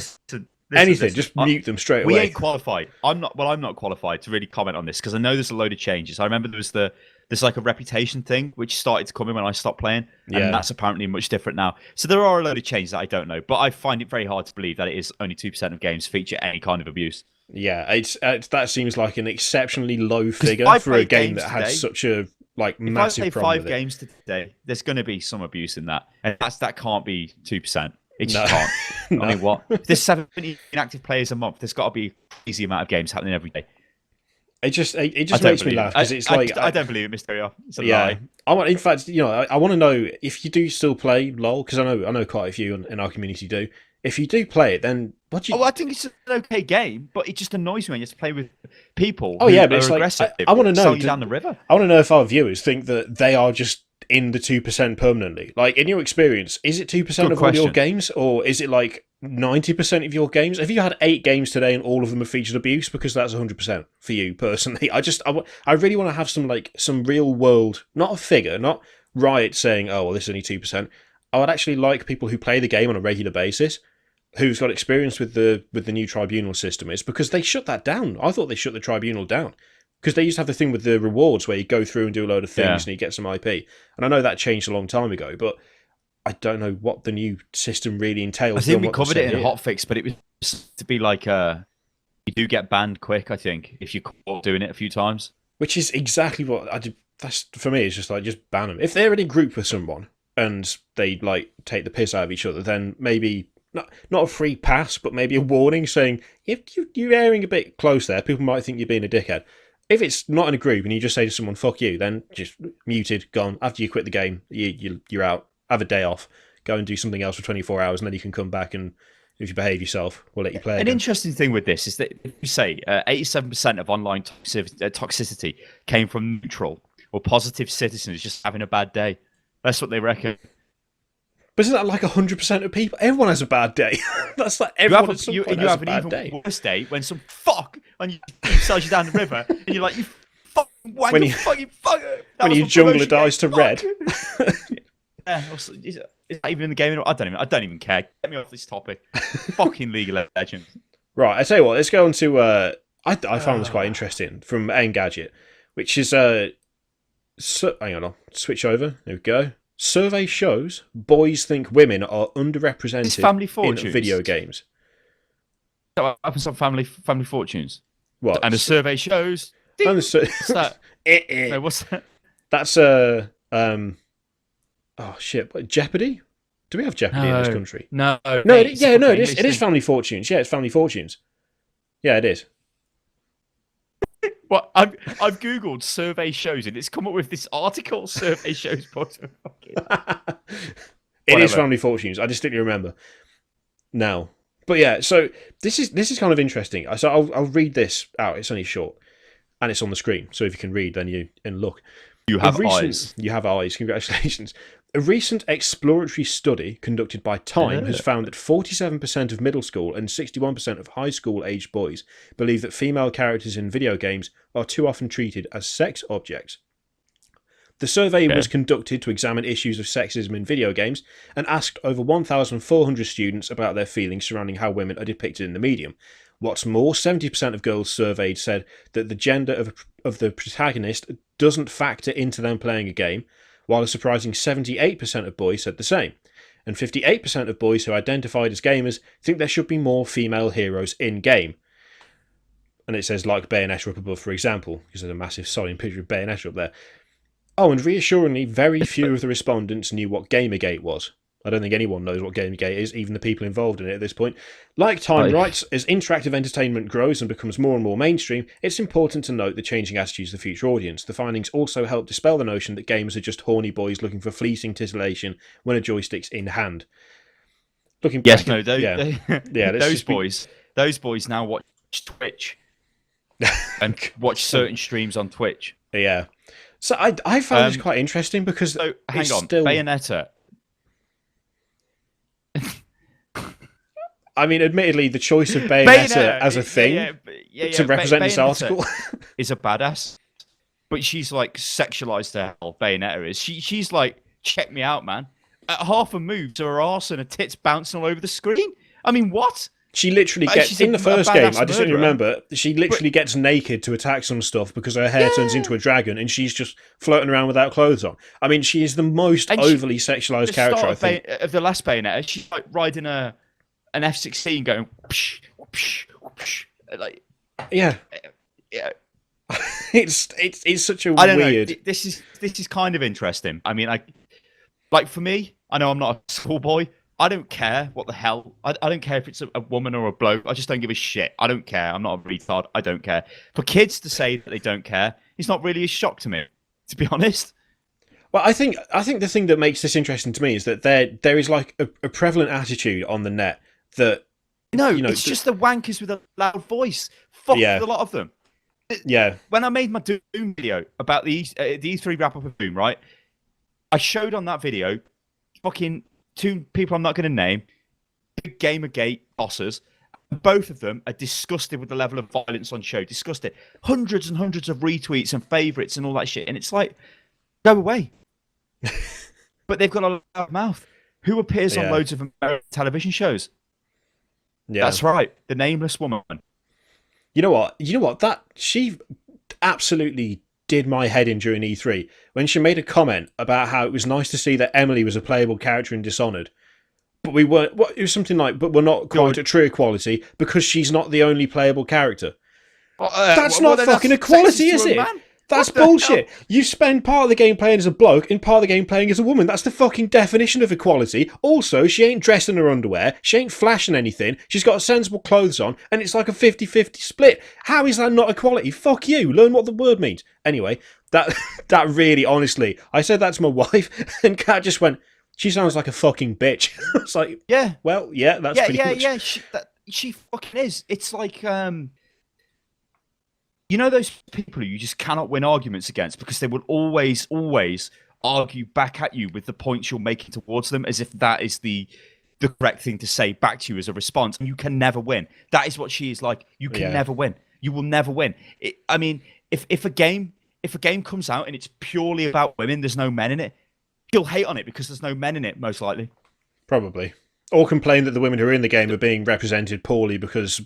Anything, just mute them straight away. We ain't qualified. I'm not qualified to really comment on this because I know there's a load of changes. I remember there's like a reputation thing which started to come in when I stopped playing, and that's apparently much different now. So there are a load of changes that I don't know, but I find it very hard to believe that it is only 2% of games feature any kind of abuse. Yeah, it's that seems like an exceptionally low figure for a game that has such a massive problem. If I play 5 games today, there's going to be some abuse in that, and that can't be 2%. It just can't. No. I mean, what? If there's 70 active players a month, there's got to be an easy amount of games happening every day. It just makes me laugh because it's like I don't believe it, Mysterio. It's a lie. I want to know if you do still play LOL, because I know quite a few in our community do. If you do play it, then what do you? Oh, I think it's an okay game, but it just annoys me when you have to play with people. Oh yeah, but it's aggressive. I want to know. Sell you down the river. I want to know if our viewers think that they are just in the 2% permanently. Like, in your experience, is it 2% of all your games, or is it like 90% of your games? Have you had 8 games today and all of them have featured abuse? Because that's 100% for you personally. I really want to have some real world, not a figure, not Riot saying, oh well, this is only 2%. I would actually like people who play the game on a regular basis, who's got experience with the new tribunal system. It's because they shut that down. I thought they shut the tribunal down. Because they used to have the thing with the rewards where you go through and do a load of things and you get some IP. And I know that changed a long time ago, but I don't know what the new system really entails. I think we covered it in Hotfix, but it was to be like you do get banned quick, I think, if you're caught doing it a few times. Which is exactly what I did. That's, for me, it's just like, just ban them. If they're in a group with someone and they take the piss out of each other, then maybe not a free pass, but maybe a warning saying, if you're airing a bit close there, people might think you're being a dickhead. If it's not in a group and you just say to someone, fuck you, then just muted, gone. After you quit the game, you're out. Have a day off. Go and do something else for 24 hours, and then you can come back, and if you behave yourself, we'll let you play again. An interesting thing with this is that if you say 87% of online toxicity came from neutral or positive citizens just having a bad day. That's what they reckon. But isn't that like 100% of people? Everyone has a bad day. That's like everyone has a bad day. Worse day when some fuck on you sells you down the river and you're like, you fucking wanker, fucking fucker. When your jungler dies to red. Yeah, is that even in the game? I don't even care. Get me off this topic. Fucking League of Legends. Right, I tell you what. Let's go on to. I found this quite interesting from Engadget, which is hang on, I'll switch over. There we go. Survey shows boys think women are underrepresented in video games. What happens on Family Fortunes? What? And the survey shows. What's that? No, what's that? That's oh shit! What, Jeopardy? Do we have Jeopardy in this country? No. It is. It is Family Fortunes. Yeah, it's Family Fortunes. Yeah, it is. Well, I've googled survey shows and it's come up with this article. Survey shows. It is Family Fortunes. I distinctly remember now. But yeah, so this is kind of interesting. So I'll read this out. It's only short, and it's on the screen. So if you can read, then you can look. You have eyes. You have eyes. Congratulations. A recent exploratory study conducted by Time has found that 47% of middle school and 61% of high school-aged boys believe that female characters in video games are too often treated as sex objects. The survey was conducted to examine issues of sexism in video games and asked over 1,400 students about their feelings surrounding how women are depicted in the medium. What's more, 70% of girls surveyed said that the gender of the protagonist doesn't factor into them playing a game, while a surprising 78% of boys said the same. And 58% of boys who identified as gamers think there should be more female heroes in-game. And it says, like Bayonetta up above, for example, because there's a massive solemn picture of Bayonetta up there. Oh, and reassuringly, very few of the respondents knew what Gamergate was. I don't think anyone knows what Gamergate is, even the people involved in it at this point. Like Time writes, as interactive entertainment grows and becomes more and more mainstream, it's important to note the changing attitudes of the future audience. The findings also help dispel the notion that gamers are just horny boys looking for fleeting titillation when a joystick's in hand. Looking back, those boys now watch Twitch and watch certain streams on Twitch. Yeah. So I found this quite interesting because Bayonetta. I mean, admittedly, the choice of Bayonetta as a thing to represent this article is a badass, but she's like sexualized to hell. Bayonetta is. She's like, check me out, man. At half a move to her arse and her tits bouncing all over the screen. I mean, what? She literally gets in the first game. I just don't remember. She literally gets naked to attack some stuff because her hair turns into a dragon, and she's just floating around without clothes on. I mean, she is the most overly sexualized character. I think of the last Bayonetta, she's like riding an F-16, going whoosh, whoosh, whoosh, like yeah. It's such a weird. I don't know. This is kind of interesting. I mean, like for me, I know I'm not a schoolboy. I don't care what the hell. I don't care if it's a woman or a bloke. I just don't give a shit. I don't care. I'm not a retard. I don't care. For kids to say that they don't care, it's not really a shock to me, to be honest. Well, I think the thing that makes this interesting to me is that there is like a prevalent attitude on the net that it's just the wankers with a loud voice. Fuck a lot of them. Yeah. When I made my Doom video about the E3 wrap up of Doom, right? I showed on that video fucking 2 people I'm not going to name, big Gamergate bosses. Both of them are disgusted with the level of violence on show. Disgusted. Hundreds and hundreds of retweets and favourites and all that shit. And it's like, go away. But they've got a loud mouth. Who appears on loads of American television shows? Yeah. That's right. The nameless woman. You know what? That she absolutely did my head in during E3 when she made a comment about how it was nice to see that Emily was a playable character in Dishonored, but we weren't. It was something like, but we're not quite at true equality because she's not the only playable character. That's not fucking equality, is it? That's bullshit. Hell? You spend part of the game playing as a bloke and part of the game playing as a woman. That's the fucking definition of equality. Also, she ain't dressed in her underwear. She ain't flashing anything. She's got sensible clothes on, and it's like a 50-50 split. How is that not equality? Fuck you. Learn what the word means. Anyway, that really, honestly, I said that to my wife, and Kat just went, she sounds like a fucking bitch. I was like, yeah, well, yeah, that's pretty much. Yeah, she fucking is. It's like, you know those people who you just cannot win arguments against because they will always argue back at you with the points you're making towards them as if that is the correct thing to say back to you as a response, and you can never win. That is what she is like. You can never win. You will never win. I mean, if a game comes out and it's purely about women, there's no men in it, she'll hate on it because there's no men in it, most likely. Probably. Or complain that the women who are in the game are being represented poorly because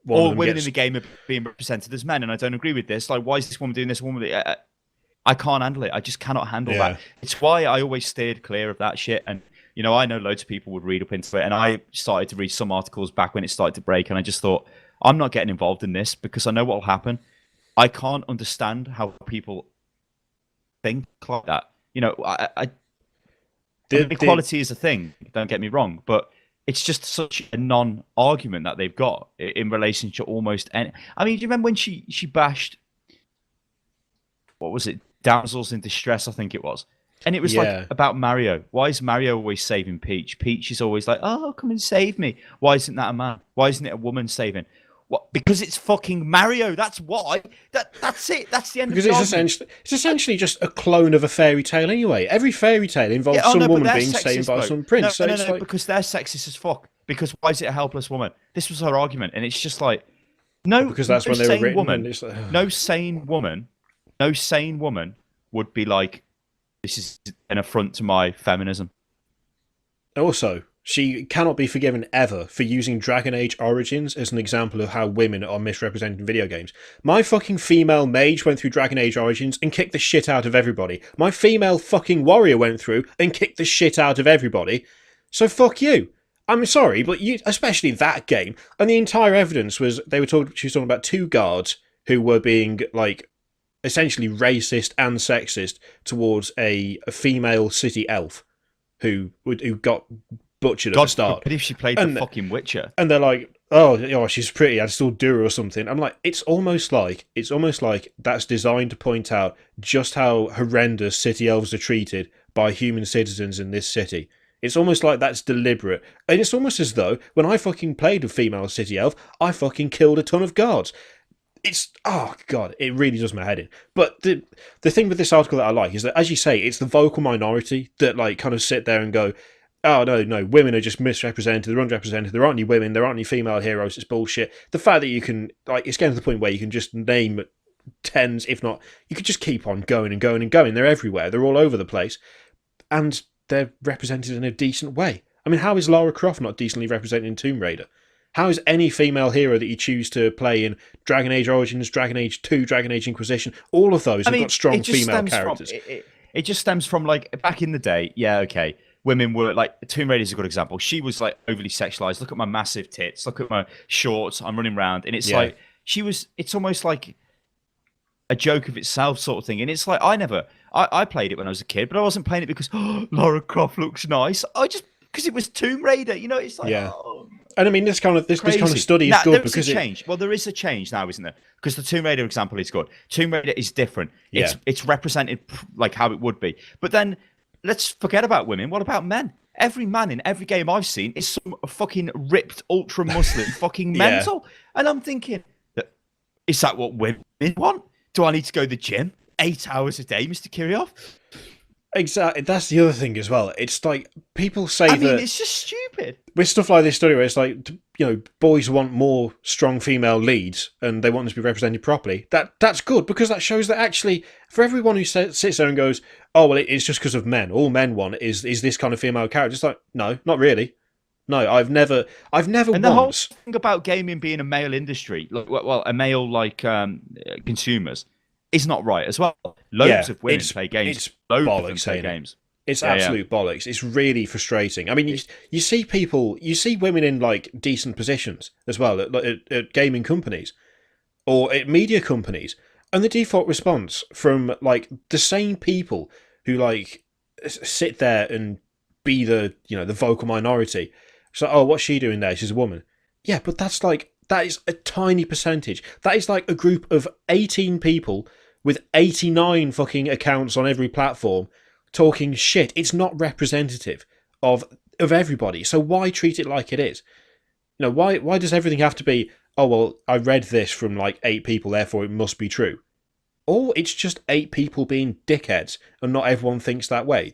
all women in the game are being represented as men, and I don't agree with this. Like, why is this woman doing this? I can't handle it. I just cannot handle that. It's why I always steered clear of that shit. And, I know loads of people would read up into it, and I started to read some articles back when it started to break, and I just thought, I'm not getting involved in this because I know what will happen. I can't understand how people think like that. Equality is a thing, don't get me wrong, but it's just such a non-argument that they've got in relation to almost any... I mean, do you remember when she bashed... What was it? Damsels in Distress, I think it was. And it was like about Mario. Why is Mario always saving Peach? Peach is always like, oh, come and save me. Why isn't that a man? Why isn't it a woman saving? What? Because it's fucking Mario. That's why. That's it. That's the end of the argument. It's essentially just a clone of a fairy tale anyway. Every fairy tale involves some woman being saved by some prince. No, because they're sexist as fuck. Because why is it a helpless woman? This was her argument, and it's just like, no, because that's when they were written. Woman, no sane woman would be like, this is an affront to my feminism. Also, she cannot be forgiven ever for using Dragon Age Origins as an example of how women are misrepresented in video games. My fucking female mage went through Dragon Age Origins and kicked the shit out of everybody. My female fucking warrior went through and kicked the shit out of everybody. So fuck you. I'm sorry, but especially that game, and the entire evidence was she was talking about 2 guards who were being like essentially racist and sexist towards a female city elf who got butchered at the start. But if she played the fucking Witcher, and they're like, oh, she's pretty, I'd still do her or something. I'm like, it's almost like that's designed to point out just how horrendous city elves are treated by human citizens in this city. It's almost like that's deliberate. And it's almost as though when I fucking played a female city elf, I fucking killed a ton of guards. It's, oh God, it really does my head in. But the thing with this article that I like is that, as you say, it's the vocal minority that like kind of sit there and go, oh no, women are just misrepresented, they're underrepresented, there aren't any women, there aren't any female heroes, it's bullshit. The fact that you can, like, it's getting to the point where you can just name tens, if not, you could just keep on going and going and going. They're everywhere, they're all over the place, and they're represented in a decent way. I mean, how is Lara Croft not decently represented in Tomb Raider? How is any female hero that you choose to play in Dragon Age Origins, Dragon Age 2, Dragon Age Inquisition, all of those have got strong female characters? It just stems from, like, back in the day, yeah, okay, women were, like, Tomb Raider is a good example. She was, like, overly sexualized. Look at my massive tits. Look at my shorts. I'm running around. And it's like, it's almost like a joke of itself sort of thing. And it's like, I played it when I was a kid, but I wasn't playing it because, oh, Lara Croft looks nice. Because it was Tomb Raider, you know, it's like, oh. And I mean, this kind of study is good because change. Well, there is a change now, isn't there? Because the Tomb Raider example is good. Tomb Raider is different. It's represented like how it would be. But then let's forget about women. What about men? Every man in every game I've seen is some fucking ripped, ultra muslim, fucking mental. And I'm thinking, is that what women want? Do I need to go to the gym 8 hours a day, Mr. Kirillov? Exactly, that's the other thing as well. It's like people say that it's just stupid with stuff like this study where it's like, you know, boys want more strong female leads and they want them to be represented properly. That's good because that shows that actually, for everyone who sits there and goes, "Oh well, it's just because of men. All men want is this kind of female character." It's like, no, not really. No, I've never. And the whole thing about gaming being a male industry, well, a male consumers, is not right as well. Loads of women play games. It's bollocks, play games. It's absolute bollocks. It's really frustrating. I mean, you see women in like decent positions as well at gaming companies or at media companies, and the default response from like the same people who like sit there and be the vocal minority. So, oh, what's she doing there? She's a woman. Yeah, but that is a tiny percentage. That is like a group of 18 people with 89 fucking accounts on every platform talking shit. It's not representative of everybody. So why treat it like it is? You know, why does everything have to be, oh, well, I read this from like 8 people, therefore it must be true? Or it's just 8 people being dickheads and not everyone thinks that way.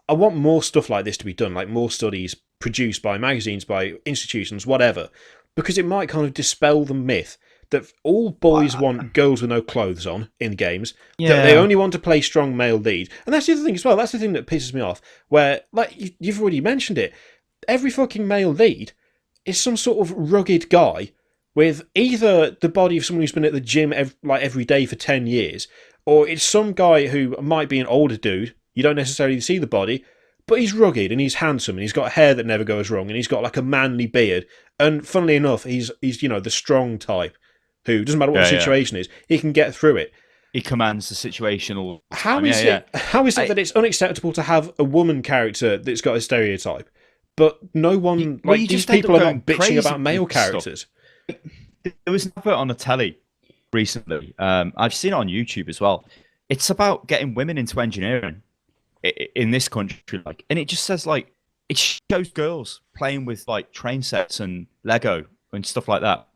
I want more stuff like this to be done, like more studies produced by magazines, by institutions, whatever, because it might kind of dispel the myth that all boys want girls with no clothes on in games, that they only want to play strong male lead. And that's the other thing as well, that's the thing that pisses me off, where, like, you've already mentioned it, every fucking male lead is some sort of rugged guy with either the body of someone who's been at the gym every day for 10 years, or it's some guy who might be an older dude, you don't necessarily see the body, but he's rugged and he's handsome and he's got hair that never goes wrong and he's got like a manly beard. And funnily enough, he's the strong type who, doesn't matter what the situation is, he can get through it. He commands the situation all the time. How is it that it's unacceptable to have a woman character that's got a stereotype, but no one, these people are not bitching about male characters? There was an advert on the telly recently. I've seen it on YouTube as well. It's about getting women into engineering in this country, and it just says it shows girls playing with like train sets and Lego and stuff like that,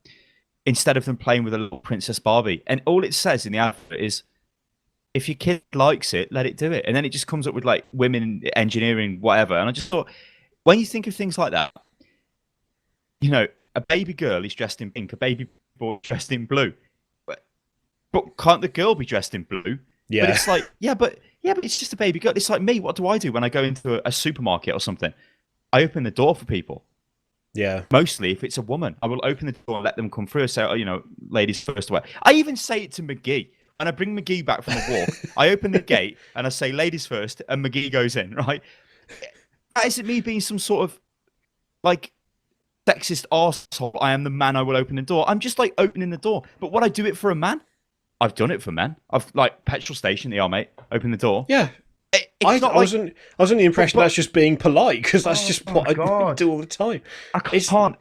instead of them playing with a little Princess Barbie. And all it says in the advert is, if your kid likes it, let it do it. And then it just comes up with like women engineering, whatever. And I just thought, when you think of things like that, you know, a baby girl is dressed in pink, a baby boy is dressed in blue. But can't the girl be dressed in blue? Yeah. But it's like, but it's just a baby girl. It's like me. What do I do when I go into a supermarket or something? I open the door for people. Yeah. Mostly, if it's a woman, I will open the door and let them come through. So, you know, ladies first away. I even say it to McGee. When I bring McGee back from a walk, I open the gate and I say ladies first, and McGee goes in, right? That isn't me being some sort of, like, sexist arsehole. I am the man, I will open the door. I'm just, like, opening the door. But would I do it for a man? I've done it for men. I've, like, petrol station, mate, open the door. Yeah. I was under the impression that's just being polite, because that's just what I do all the time. I can't.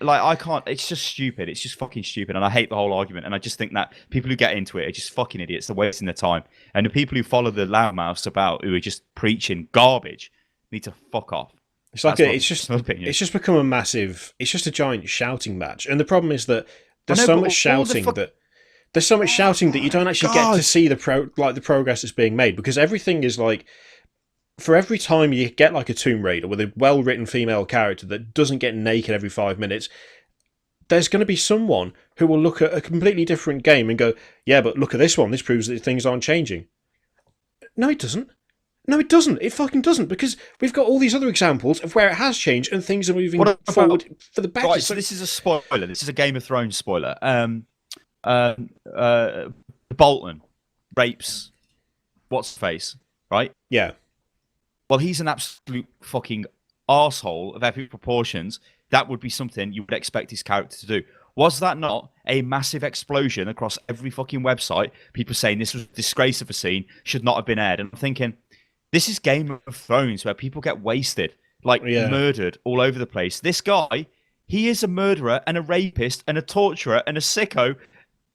It's just stupid. It's just fucking stupid, and I hate the whole argument. And I just think that people who get into it are just fucking idiots. They're wasting their time. And the people who follow the loudmouths about, who are just preaching garbage, need to fuck off. It's like it's just become a massive. It's just a giant shouting match, and the problem is that there's so much shouting that you don't actually get to see the progress that's being made, because everything is like. for every time you get like a Tomb Raider with a well-written female character that doesn't get naked every 5 minutes, there's going to be someone who will look at a completely different game and go, yeah, but look at this one. This proves that things aren't changing. No, it doesn't. No, it doesn't. It fucking doesn't, because we've got all these other examples of where it has changed and things are moving forward for the better. Right, so this is a spoiler. This is a Game of Thrones spoiler. Bolton rapes what's his face, right? Yeah. Well, he's an absolute fucking arsehole of epic proportions. That would be something you would expect his character to do. Was that not a massive explosion across every fucking website? People saying this was a disgrace of a scene, should not have been aired. And I'm thinking, this is Game of Thrones, where people get wasted, like murdered all over the place. This guy, he is a murderer and a rapist and a torturer and a sicko.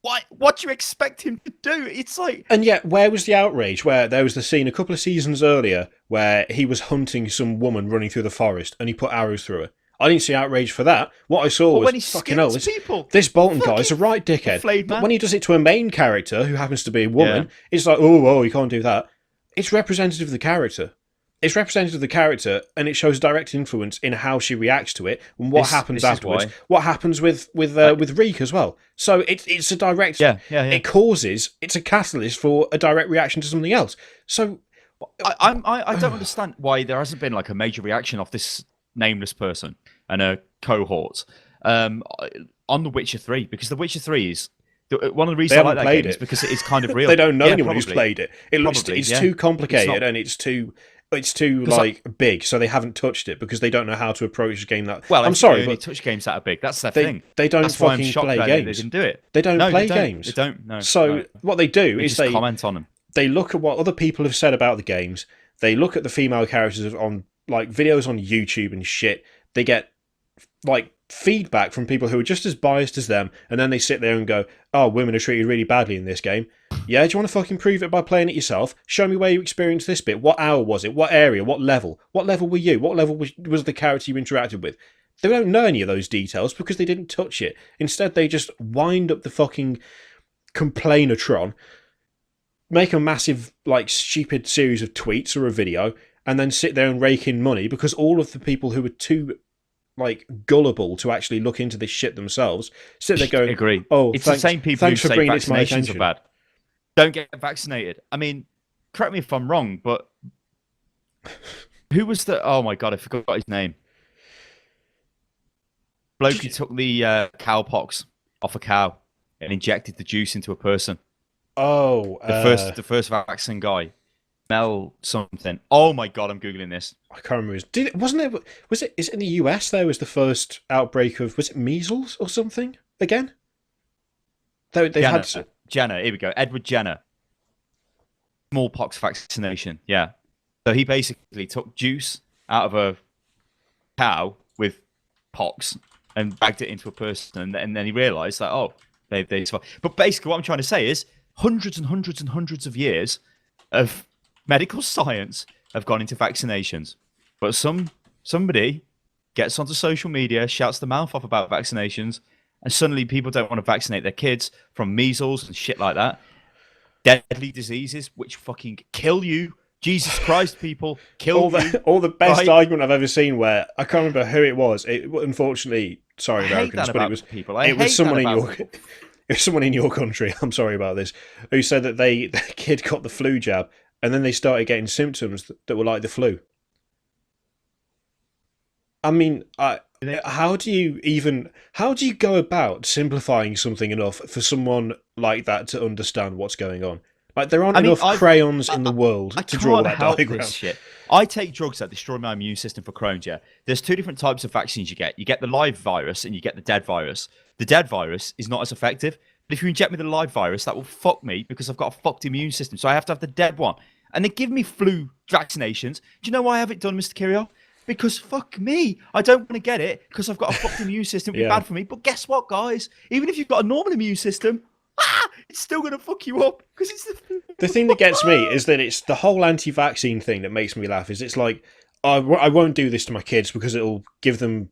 What do you expect him to do? It's like... And yet, where was the outrage? Where there was the scene a couple of seasons earlier where he was hunting some woman running through the forest and he put arrows through her. I didn't see outrage for that. What I saw was, when he fucking hell, this Bolton guy is a right dickhead. But when he does it to a main character, who happens to be a woman, it's like, oh, you can't do that. It's representative of the character. It's representative of the character, and it shows direct influence in how she reacts to it and what happens afterwards. What happens with Reek as well. So it's a direct... It causes... It's a catalyst for a direct reaction to something else. So... I don't understand why there hasn't been like a major reaction off this nameless person and a cohort on The Witcher 3, because The Witcher 3 is... One of the reasons I like that game is because it is kind of real. They don't know anyone who's played it. It's too complicated and it's too like big, so they haven't touched it because they don't know how to approach a game that. Well, I'm sorry, but touch games that are big. That's their thing. They don't fucking play games. They didn't do it. They don't play games. They don't. No. So what they do is they comment on them. They look at what other people have said about the games. They look at the female characters on like videos on YouTube and shit. They get like feedback from people who are just as biased as them, and then they sit there and go, oh, women are treated really badly in this game. Yeah, do you want to fucking prove it by playing it yourself? Show me where you experienced this bit. What hour was it? What area? What level? What level were you? What level was the character you interacted with? They don't know any of those details because they didn't touch it. Instead, they just wind up the fucking complainatron, make a massive, like, stupid series of tweets or a video, and then sit there and rake in money because all of the people who were too... like gullible to actually look into this shit themselves, sit there going, agree. Oh, it's the same people who say vaccinations are bad. Don't get vaccinated. I mean, correct me if I'm wrong, but who was the... Oh my God, I forgot his name. Bloke who took the cowpox off a cow and injected the juice into a person. Oh, the first vaccine guy. Mel something. Oh my God, I'm Googling this. I can't remember. Is it in the US there was the first outbreak of, was it measles or something again? Jenner, here we go. Edward Jenner. Smallpox vaccination, yeah. So he basically took juice out of a cow with pox and bagged it into a person, and then he realised that, oh, they But basically what I'm trying to say is hundreds and hundreds and hundreds of years of medical science have gone into vaccinations. But somebody gets onto social media, shouts the mouth off about vaccinations, and suddenly people don't want to vaccinate their kids from measles and shit like that. Deadly diseases which fucking kill you. Jesus Christ, people, kill you. All the best argument I've ever seen where, I can't remember who it was. It unfortunately, sorry Americans, but it was someone in your... It was someone in your country, I'm sorry about this, who said that their kid got the flu jab and then they started getting symptoms that were like the flu. I mean, how do you go about simplifying something enough for someone like that to understand what's going on? Like, there aren't enough crayons in the world to draw that diagram. This shit. I take drugs that destroy my immune system for Crohn's, yeah? There's two different types of vaccines you get. You get the live virus and you get the dead virus. The dead virus is not as effective. But if you inject me the live virus, that will fuck me because I've got a fucked immune system. So I have to have the dead one. And they give me flu vaccinations. Do you know why I have it done, Mr. Kirill? Because fuck me. I don't want to get it because I've got a fucked immune system. It'd be bad for me. But guess what, guys? Even if you've got a normal immune system, it's still going to fuck you up. Because it's the thing that gets me is that it's the whole anti-vaccine thing that makes me laugh. Is it's like, I won't do this to my kids because it'll give them...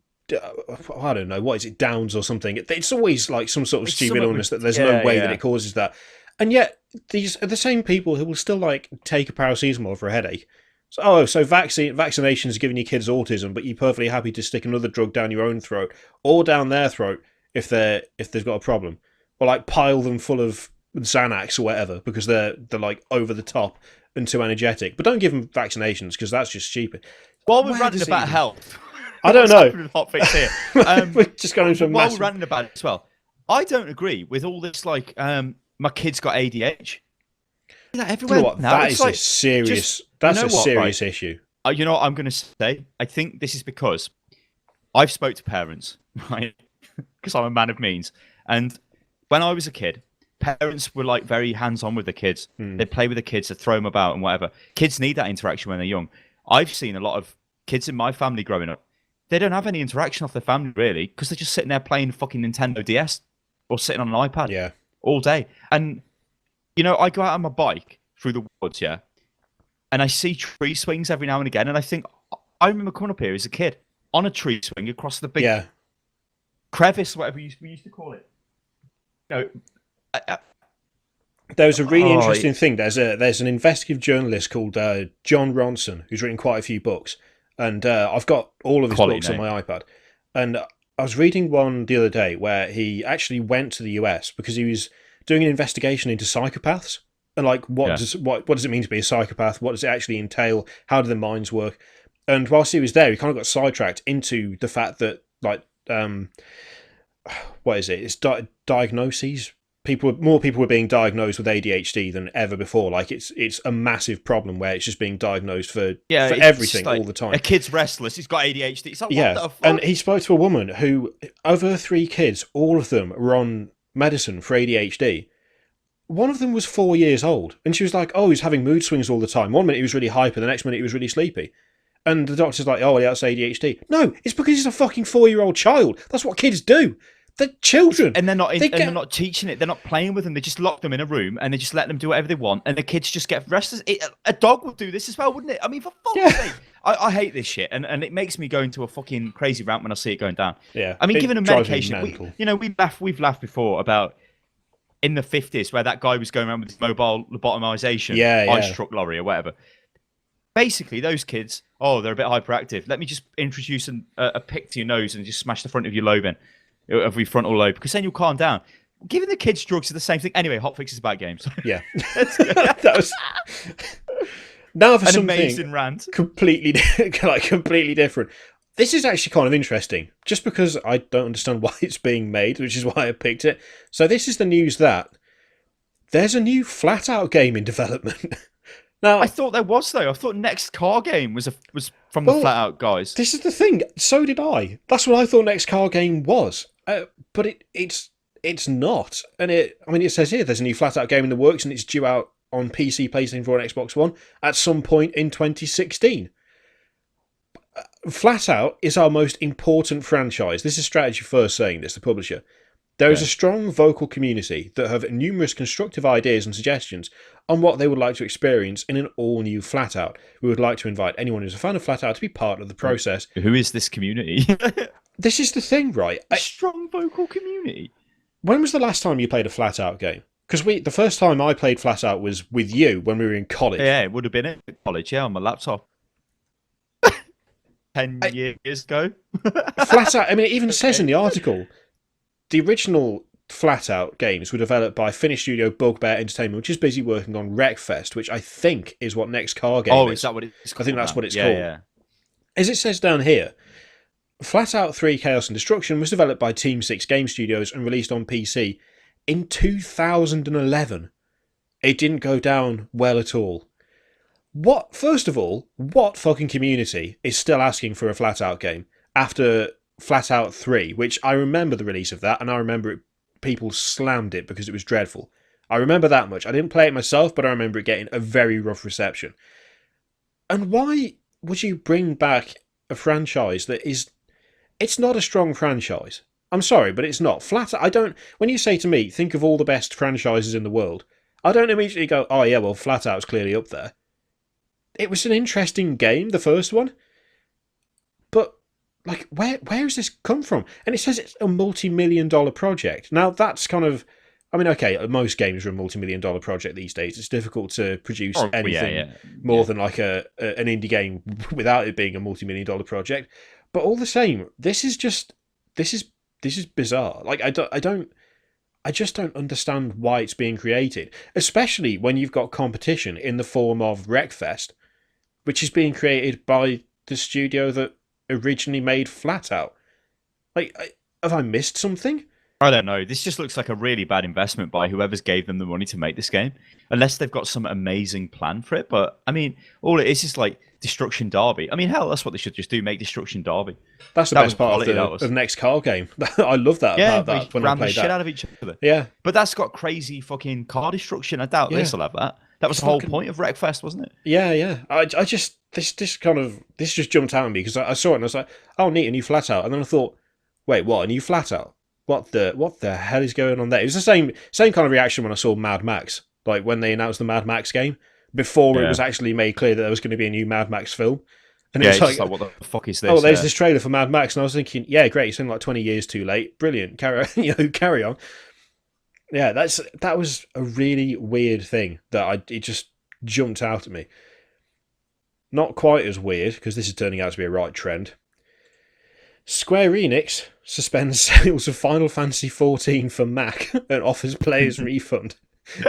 I don't know, what is it, Downs or something? It's always like some sort of stupid illness that there's no way that it causes that. And yet, these are the same people who will still like take a paracetamol for a headache. So vaccinations are giving your kids autism, but you're perfectly happy to stick another drug down your own throat or down their throat if they've got a problem, or like pile them full of Xanax or whatever because they're like over the top and too energetic. But don't give them vaccinations because that's just stupid. While we're ranting about health, I don't know. With Hotfix here. We're just going into a while massive... we're ranting about it as well, I don't agree with all this. Like, my kid's got ADHD. Everywhere you know what? now. That is like, a serious. That's a serious issue. You know what I'm going to say? I think this is because I've spoke to parents, right? Because I'm a man of means, and when I was a kid, parents were like very hands-on with the kids. They'd play with the kids, they'd throw them about and whatever. Kids need that interaction when they're young. I've seen a lot of kids in my family growing up. They don't have any interaction off their family really because they're just sitting there playing fucking Nintendo DS or sitting on an iPad all day. And you know, I go out on my bike through the woods, and I see tree swings every now and again, and I think I remember coming up here as a kid on a tree swing across the big crevice, whatever we used to call it. No, there's a really interesting thing. There's an investigative journalist called John Ronson who's written quite a few books, and I've got all of his books on my iPad. And I was reading one the other day where he actually went to the US because he was doing an investigation into psychopaths and like what does it mean to be a psychopath? What does it actually entail? How do their minds work? And whilst he was there, he kind of got sidetracked into the fact that like what is it? It's diagnoses. More people were being diagnosed with ADHD than ever before. Like it's a massive problem where it's just being diagnosed for everything all the time. A kid's restless. He's got ADHD. It's like, what the fuck? And he spoke to a woman who, of her 3 kids, all of them were on medicine for ADHD. One of them was 4 years old, and she was like, "Oh, he's having mood swings all the time. One minute he was really hyper, the next minute he was really sleepy." And the doctor's like, "Oh, yeah, that's ADHD." No, it's because he's a fucking 4-year-old child. That's what kids do. They're children, and they're not. They're not teaching it. They're not playing with them. They just lock them in a room and they just let them do whatever they want. And the kids just get restless. A dog would do this as well, wouldn't it? I mean, for fuck's sake, I hate this shit, and it makes me go into a fucking crazy rant when I see it going down. Yeah, I mean, given a medication, we've laughed before about in the 50s where that guy was going around with his mobile lobotomization, ice truck lorry or whatever. Basically, those kids, they're a bit hyperactive. Let me just introduce a pick to your nose and just smash the front of your lobe in. Of your frontal lobe, because then you'll calm down. Giving the kids drugs is the same thing. Anyway, Hotfix is about games. Yeah. That was... Now for something amazing rant. completely different. This is actually kind of interesting, just because I don't understand why it's being made, which is why I picked it. So this is the news that there's a new FLATOUT game in development. Now, I thought there was, though. I thought Next Car Game was from the FLATOUT guys. This is the thing. So did I. That's what I thought Next Car Game was. But it's not. And it says here there's a new FLATOUT game in the works and it's due out on PC, PlayStation 4 and Xbox One at some point in 2016. FLATOUT is our most important franchise. This is Strategy First saying this, the publisher. There is a strong vocal community that have numerous constructive ideas and suggestions on what they would like to experience in an all-new FLATOUT. We would like to invite anyone who's a fan of FLATOUT to be part of the process. Who is this community? This is the thing, right? A strong vocal community. When was the last time you played a FLATOUT game? Because the first time I played FLATOUT was with you when we were in college. Yeah, it would have been at college, on my laptop. 10 years ago. FLATOUT, I mean, it even says in the article, the original FLATOUT games were developed by Finnish studio Bugbear Entertainment, which is busy working on Wreckfest, which I think is what Next Car Game is. Oh, is that what it's called? I think that's what it's called. Yeah. As it says down here, FLATOUT 3 Chaos and Destruction was developed by Team 6 Game Studios and released on PC in 2011. It didn't go down well at all. First of all, what fucking community is still asking for a FLATOUT game after FLATOUT 3, which I remember the release of that, and I remember people slammed it because it was dreadful. I remember that much. I didn't play it myself, but I remember it getting a very rough reception. And why would you bring back a franchise that is... It's not a strong franchise. I'm sorry, but it's not. When you say to me, think of all the best franchises in the world, I don't immediately go, oh yeah, well, FLATOUT's clearly up there. It was an interesting game, the first one. But, like, where has this come from? And it says it's a multi-million-dollar project. Now, that's kind of I mean, okay, most games are a multi-million-dollar project these days. It's difficult to produce anything more than like an indie game without it being a multi-million-dollar project. But all the same, this is bizarre. Like I just don't understand why it's being created, especially when you've got competition in the form of Wreckfest, which is being created by the studio that originally made FLATOUT. Like, have I missed something? I don't know. This just looks like a really bad investment by whoever's gave them the money to make this game, unless they've got some amazing plan for it. But I mean, all it is like Destruction Derby. I mean, hell, that's what they should just do: make Destruction Derby. That's the best part of the next car game. I love that. Yeah, about that when I played the shit out of each other. Yeah, but that's got crazy fucking car destruction. I doubt this will have that. That was the whole point of Wreckfest, wasn't it? Yeah, yeah. I just this just jumped out at me because I saw it and I was like, oh, neat, a new FLATOUT, and then I thought, wait, what? A new FLATOUT? What the hell is going on there? It was the same kind of reaction when I saw Mad Max, like when they announced the Mad Max game before it was actually made clear that there was going to be a new Mad Max film. And it's like, what the fuck is this? Oh, there's this trailer for Mad Max, and I was thinking, yeah, great, it's only like 20 years too late. Brilliant, carry on. Yeah, that was a really weird thing it just jumped out at me. Not quite as weird, because this is turning out to be a right trend. Square Enix suspends sales of Final Fantasy XIV for Mac and offers players refund.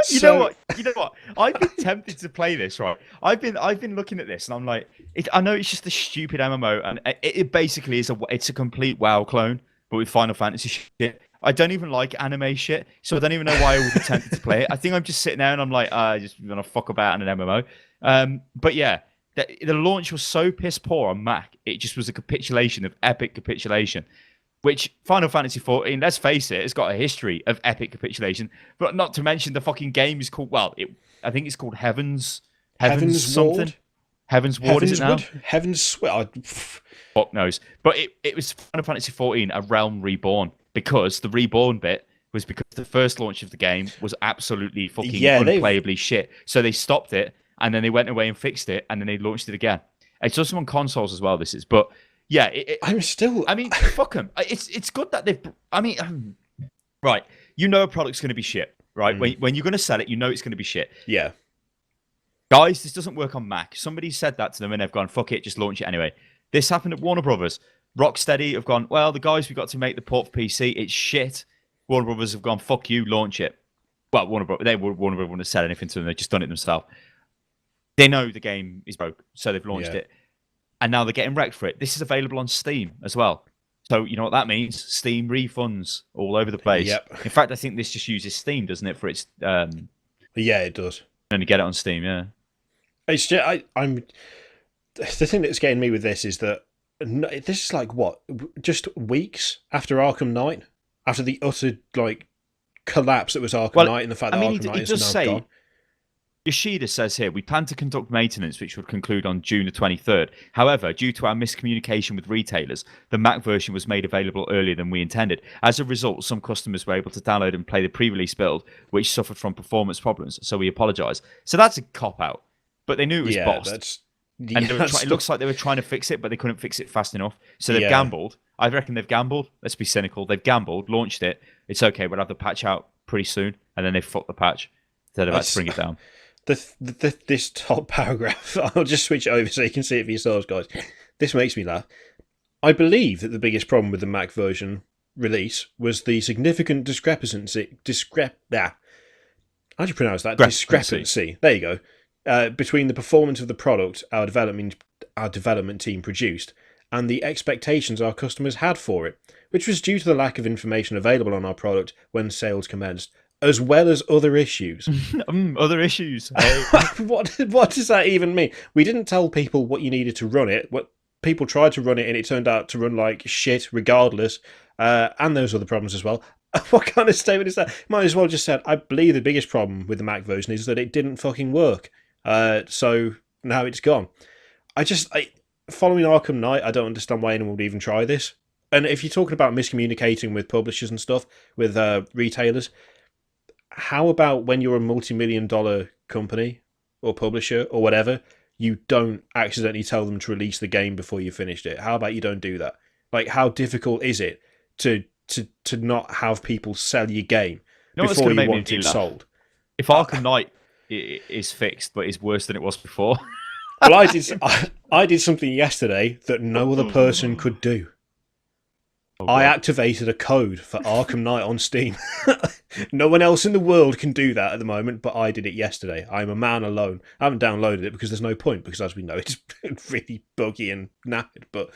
You know what? I've been tempted to play this, right? I've been looking at this, and I'm like, I know it's just a stupid MMO, and it basically is it's a complete WoW clone, but with Final Fantasy shit. I don't even like anime shit, so I don't even know why I would be tempted to play it. I think I'm just sitting there and I'm like, I just gonna fuck about in an MMO. But yeah. The launch was so piss poor on Mac, it just was a capitulation of epic capitulation. Which Final Fantasy XIV, let's face it, it's got a history of epic capitulation. But not to mention the fucking game is called, I think it's called Heaven's something. Ward? Heaven's Ward, is it now? Heaven's Sword. Fuck knows. But it was Final Fantasy XIV, a realm reborn, because the reborn bit was because the first launch of the game was absolutely fucking unplayably shit. So they stopped it. And then they went away and fixed it, and then they launched it again. It's also on consoles as well. This is, but yeah, I mean, fuck them. It's good that they've. I mean, right? You know, a product's going to be shit, right? When you're going to sell it, you know it's going to be shit. Yeah, guys, this doesn't work on Mac. Somebody said that to them, and they've gone, "Fuck it, just launch it anyway." This happened at Warner Brothers. Rocksteady have gone, "Well, the guys we got to make the port for PC, it's shit." Warner Brothers have gone, "Fuck you, launch it." Well, Warner Brothers wouldn't have said anything to them. They've just done it themselves. They know the game is broke, so they've launched it. And now they're getting wrecked for it. This is available on Steam as well. So you know what that means? Steam refunds all over the place. Yep. In fact, I think this just uses Steam, doesn't it, for its... Yeah, it does. And you get it on Steam, yeah. It's just, I'm... The thing that's getting me with this is that this is like, what? Just weeks after Arkham Knight? After the utter, like, collapse that was Arkham Knight and the fact that Arkham Knight is now gone? Yoshida says here, we plan to conduct maintenance which would conclude on June the 23rd. However, due to our miscommunication with retailers, the Mac version was made available earlier than we intended. As a result, some customers were able to download and play the pre-release build, which suffered from performance problems, so we apologise. So that's a cop-out. But they knew it was bossed. And it looks like they were trying to fix it, but they couldn't fix it fast enough. So they've gambled. I reckon they've gambled. Let's be cynical. They've gambled, launched it. It's okay, we'll have the patch out pretty soon. And then they fucked the patch. So they've had to bring it down. This top paragraph, I'll just switch it over so you can see it for yourselves, guys. This makes me laugh. I believe that the biggest problem with the Mac version release was the significant discrepancy. How do you pronounce that? Discrepancy. There you go. Between the performance of the product our development team produced and the expectations our customers had for it, which was due to the lack of information available on our product when sales commenced, as well as other issues. Other issues. What does that even mean? We didn't tell people what you needed to run it. What people tried to run it, and it turned out to run like shit regardless. And those other problems as well. What kind of statement is that? Might as well just said, I believe the biggest problem with the Mac version is that it didn't fucking work. So now it's gone. Following Arkham Knight, I don't understand why anyone would even try this. And if you're talking about miscommunicating with publishers and stuff, with retailers, how about when you're a multi-million-dollar company or publisher or whatever, you don't accidentally tell them to release the game before you finished it? How about you don't do that? Like, how difficult is it to not have people sell your game You know what's before going to you make me want it laugh? sold. If Arkham Knight is fixed, but is worse than it was before. Well, I did something yesterday that no other person could do. Oh, I God. activated a code for Arkham Knight on Steam. No one else in the world can do that at the moment, but I did it yesterday. I'm a man alone. I haven't downloaded it because there's no point, because as we know, it's really buggy and knackered. But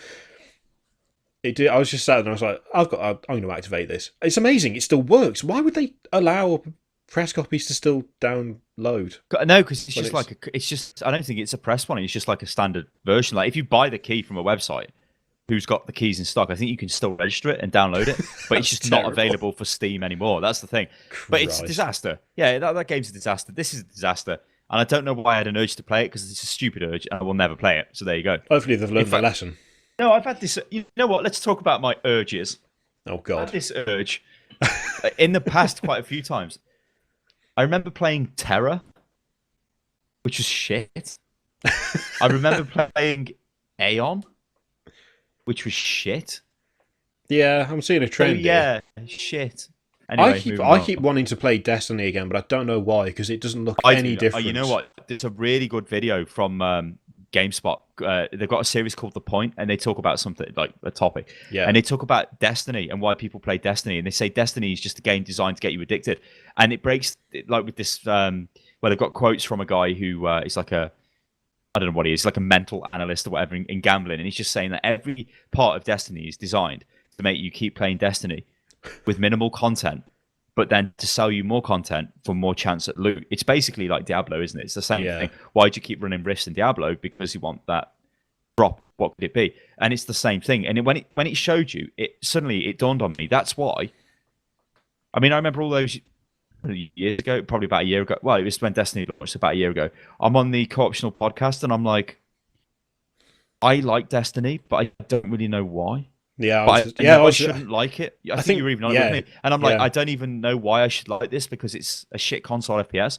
I was just sat there and I was like, I'm going to activate this. It's amazing. It still works. Why would they allow press copies to still download? No, because it's just. I don't think it's a press one. It's just like a standard version. Like if you buy the key from a website, who's got the keys in stock, I think you can still register it and download it, but it's just not available for Steam anymore. That's the thing. But it's a disaster. Yeah, that game's a disaster. This is a disaster. And I don't know why I had an urge to play it, because it's a stupid urge and I will never play it. So there you go. Hopefully they've learned their lesson. No, I've had this. You know what? Let's talk about my urges. Oh, God. I've had this urge in the past quite a few times. I remember playing Terror, which was shit. I remember playing Aeon, which was shit. Yeah, I'm seeing a trend. Yeah, shit. Anyway, I keep wanting to play Destiny again, but I don't know why, because it doesn't look any different. You know what? There's a really good video from GameSpot. They've got a series called The Point, and they talk about something like a topic. Yeah. And they talk about Destiny and why people play Destiny, and they say Destiny is just a game designed to get you addicted. And it breaks like with this. Well, they've got quotes from a guy who is like a. I don't know what he is, like a mental analyst or whatever in gambling, and he's just saying that every part of Destiny is designed to make you keep playing Destiny with minimal content, but then to sell you more content for more chance at loot. It's basically like Diablo, isn't it? It's the same thing. Why do you keep running rifts in Diablo? Because you want that drop. What could it be? And it's the same thing. And when it showed you, it suddenly dawned on me. That's why. I mean, I remember all those years ago, probably about a year ago. Well, it was when Destiny launched about a year ago. I'm on the Co-optional podcast, and I'm like, I like Destiny, but I don't really know why. Yeah, I shouldn't like it. I think you were even on it with me, and I'm like, yeah. I don't even know why I should like this, because it's a shit console FPS.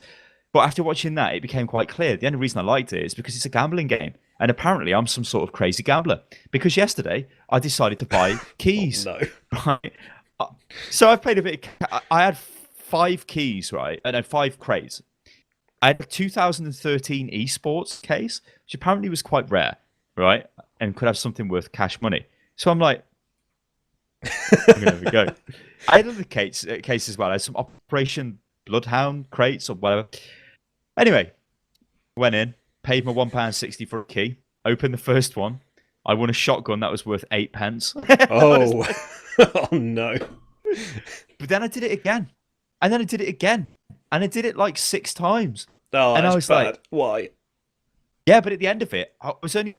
But after watching that, it became quite clear. The only reason I liked it is because it's a gambling game, and apparently I'm some sort of crazy gambler. Because yesterday I decided to buy keys. Oh, no. Right. So I played a bit. I had 5 keys, right? And 5 crates. I had a 2013 esports case, which apparently was quite rare, right? And could have something worth cash money. So I'm like, I'm gonna have a go. I had other case as well. I had some Operation Bloodhound crates or whatever. Anyway, went in, paid my £1.60 for a key, opened the first one. I won a shotgun that was worth 8 pence. Oh, oh no. But then I did it again. And then I did it again. And I did it like 6 times. Oh, and I was bad. like, why? Yeah, but at the end of it, I wasn't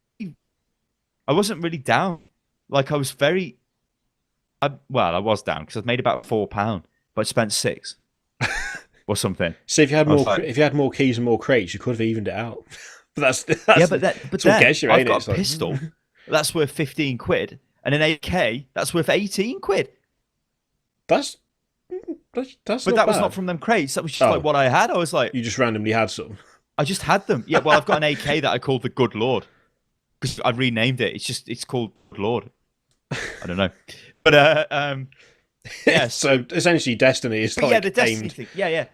really down. Like I was I was down because I'd made about £4, but I spent 6 or something. So if you had more keys and more crates, you could have evened it out. But that's but what gets you, I've ain't got it? a pistol that's worth 15 quid, and an AK that's worth 18 quid. That's But that was not from them crates. That was just like what I had. I was like, you just randomly had some. I just had them. Yeah, well, I've got an AK that I called the Good Lord because I renamed it. It's called Good Lord. I don't know, but yeah. So essentially, Destiny is like the Destiny thing. Yeah.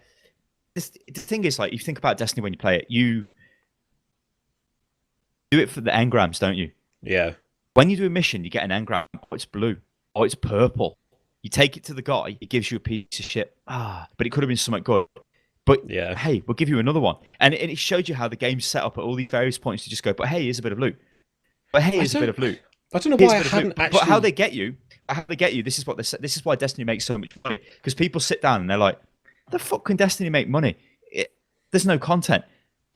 The thing is, like, you think about Destiny when you play it, you do it for the engrams, don't you? Yeah. When you do a mission, you get an engram. Oh, it's blue. Oh, it's purple. You take it to the guy. It gives you a piece of shit. But it could have been something good. But yeah, hey, we'll give you another one. And it showed you how the game's set up at all these various points to just go, but hey, here's a bit of loot. But hey, here's a bit of loot. I don't know why I hadn't actually. But how they get you? This is what this is why Destiny makes so much money. Because people sit down and they're like, "The fuck can Destiny make money? There's no content."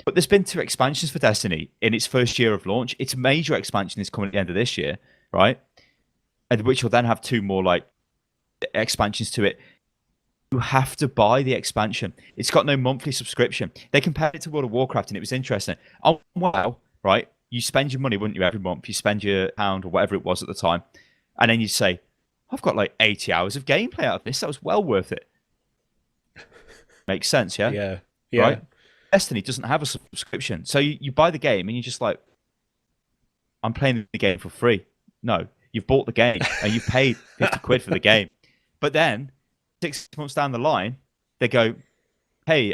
But there's been 2 expansions for Destiny in its first year of launch. Its major expansion is coming at the end of this year, right? And which will then have 2 more like expansions to it. You have to buy the expansion. It's got no monthly subscription. They compared it to World of Warcraft, and it was interesting. Oh wow, right? You spend your money, wouldn't you, every month? You spend your £1 or whatever it was at the time, and then you say, "I've got like 80 hours of gameplay out of this. That was well worth it." Makes sense, yeah? Yeah. Right? Destiny doesn't have a subscription, so you buy the game, and you're just like, "I'm playing the game for free." No, you've bought the game, and you've paid 50 quid for the game, but then 6 months down the line, They go, hey,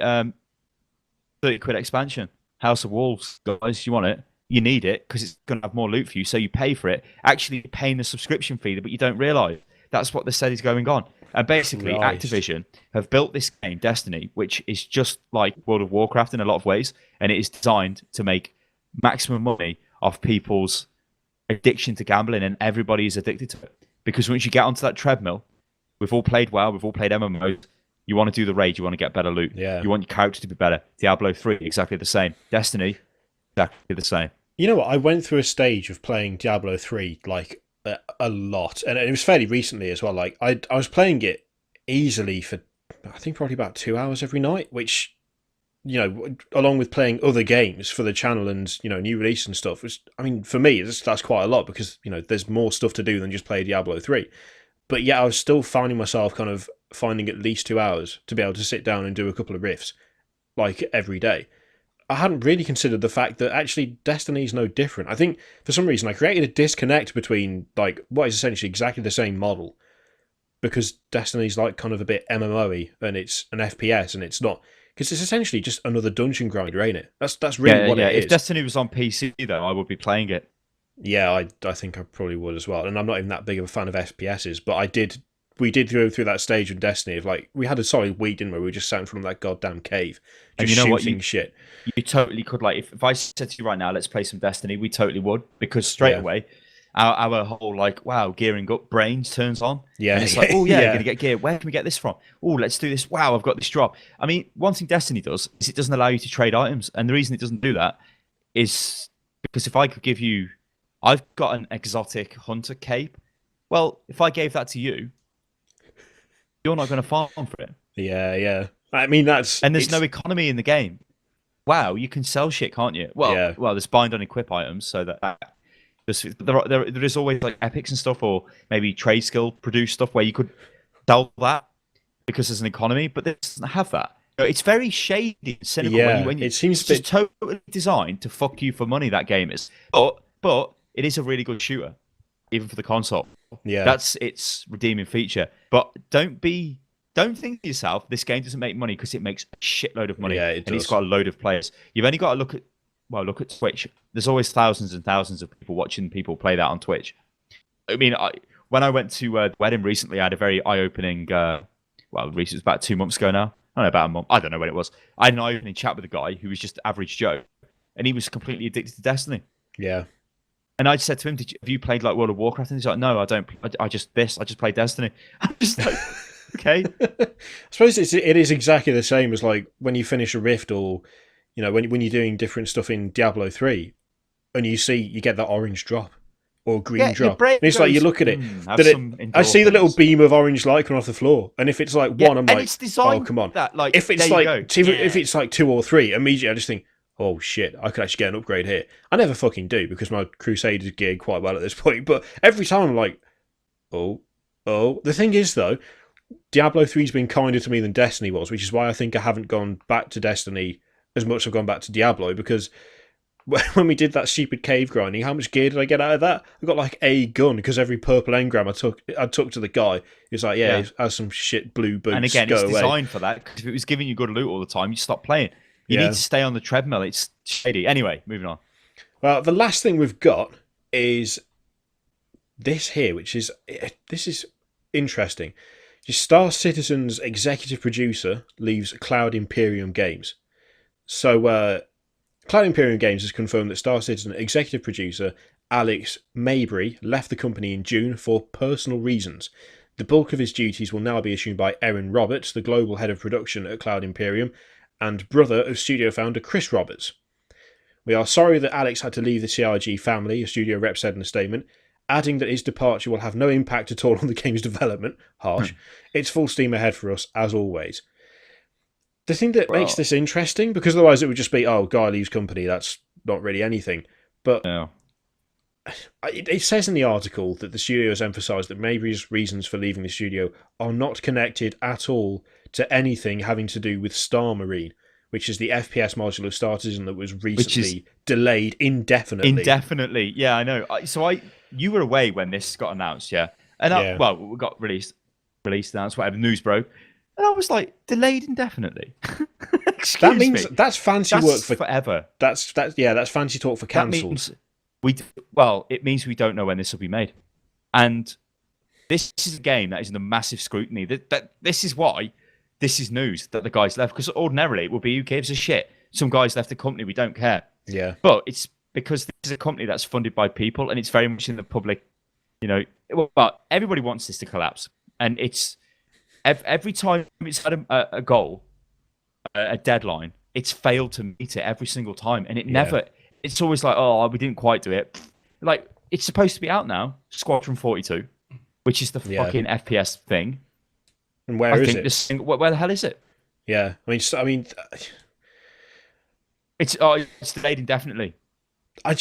30 quid expansion, House of Wolves, guys, you want it? You need it because it's going to have more loot for you, so you pay for it. Actually paying the subscription fee, but you don't realise. That's what they said is going on. And basically, Christ. Activision have built this game, Destiny, which is just like World of Warcraft in a lot of ways, and it is designed to make maximum money off people's addiction to gambling, and everybody is addicted to it. Because once you get onto that treadmill, we've all played WoW, we've all played MMOs, you want to do the raid, you want to get better loot. Yeah. You want your character to be better. Diablo 3, exactly the same. Destiny, exactly the same. You know what? I went through a stage of playing Diablo 3 like a lot, and it was fairly recently as well. Like I was playing it easily for I think probably about 2 hours every night, which, you know, along with playing other games for the channel and, you know, new release and stuff, was, I mean, for me that's quite a lot because, you know, there's more stuff to do than just play Diablo 3. But yeah, I was still finding myself kind of finding at least 2 hours to be able to sit down and do a couple of riffs like every day. I hadn't really considered the fact that actually Destiny is no different. I think for some reason I created a disconnect between like what is essentially exactly the same model, because Destiny's like kind of a bit MMO-y and it's an FPS and it's not, because it's essentially just another dungeon grinder, ain't it? That's really what it is. If Destiny was on PC though, I would be playing it. Yeah, I think I probably would as well. And I'm not even that big of a fan of FPSs, but we did go through that stage in Destiny of like, we had a solid week, didn't we? We just sat in front of that goddamn cave, just and you know shooting what? shit. You totally could, like, if I said to you right now, let's play some Destiny, we totally would, because straight away, our whole, like, wow, gearing up brains turns on. Yeah. And it's like, oh, yeah, we're going to get gear. Where can we get this from? Oh, let's do this. Wow, I've got this drop. I mean, one thing Destiny does is it doesn't allow you to trade items. And the reason it doesn't do that is because if I could give you, I've got an exotic hunter cape. Well, if I gave that to you, you're not going to farm for it. Yeah. I mean, and there's no economy in the game. Wow, you can sell shit, can't you? Well, there's bind on equip items, so that there is always like epics and stuff, or maybe trade skill produce stuff where you could sell that because there's an economy, but it doesn't have that. It's very shady and cynical. Yeah, when you, it seems it's just totally designed to fuck you for money. That game is, but it is a really good shooter, even for the console. Yeah, that's its redeeming feature. But don't think to yourself, this game doesn't make money, because it makes a shitload of money. Yeah, it does. And it's got a load of players. You've only got to look at Twitch. There's always thousands and thousands of people watching people play that on Twitch. I mean, when I went to the wedding recently, I had a very eye-opening, it was about 2 months ago now. I don't know, about a month. I don't know when it was. I had an eye-opening chat with a guy who was just average Joe, and he was completely addicted to Destiny. Yeah. And I said to him, have you played like World of Warcraft? And he's like, no, I don't. I just play Destiny. I'm just like, okay. I suppose it is exactly the same as like when you finish a rift, or, you know, when you're doing different stuff in Diablo 3 and you get that orange drop or green drop. And it's like you look at it, I see the little beam of orange light coming off the floor, and if it's like one, I'm like, it's designed, oh come on. That, like, if it's like if it's like 2 or 3, immediately I just think, oh shit, I could actually get an upgrade here. I never fucking do, because my Crusader's geared quite well at this point, but every time I'm like, oh. The thing is though, Diablo 3's been kinder to me than Destiny was, which is why I think I haven't gone back to Destiny as much as I've gone back to Diablo, because when we did that stupid cave grinding, how much gear did I get out of that? I got like a gun, because every purple engram I took to the guy. He was like, it has some shit blue boots. And again, go it's away. Designed for that, because if it was giving you good loot all the time, you stop playing. You need to stay on the treadmill. It's shady. Anyway, moving on. Well, the last thing we've got is this here, this is interesting. Star Citizen's executive producer leaves Cloud Imperium Games. So, Cloud Imperium Games has confirmed that Star Citizen executive producer Alex Mabry left the company in June for personal reasons. The bulk of his duties will now be assumed by Erin Roberts, the global head of production at Cloud Imperium, and brother of studio founder Chris Roberts. We are sorry that Alex had to leave the CIG family, a studio rep said in a statement, adding that his departure will have no impact at all on the game's development. Harsh. It's full steam ahead for us, as always. The thing that makes this interesting, because otherwise it would just be, oh, guy leaves company, that's not really anything. But it says in the article that the studio has emphasised that Mabry's reasons for leaving the studio are not connected at all to anything having to do with Star Marine, which is the FPS module of Star Citizen that was recently delayed indefinitely. Indefinitely, yeah, I know. You were away when this got announced, yeah? And we got released announced, whatever, news broke. And I was like, delayed indefinitely. Excuse That means me. that's fancy work for forever. That's fancy talk for That cancelled. means it means we don't know when this will be made, and this is a game that is under massive scrutiny. This is why this is news that the guys left, because ordinarily it would be who gives a shit. Some guys left the company, we don't care. Yeah, but it's because this is a company that's funded by people, and it's very much in the public. You know, but everybody wants this to collapse, and it's every time it's had a goal, a deadline, it's failed to meet it every single time, and it never. It's always like, oh, we didn't quite do it. Like, it's supposed to be out now, Squadron 42, which is the fucking FPS thing. And where is it? Where the hell is it? Yeah, I mean, it's delayed indefinitely. I've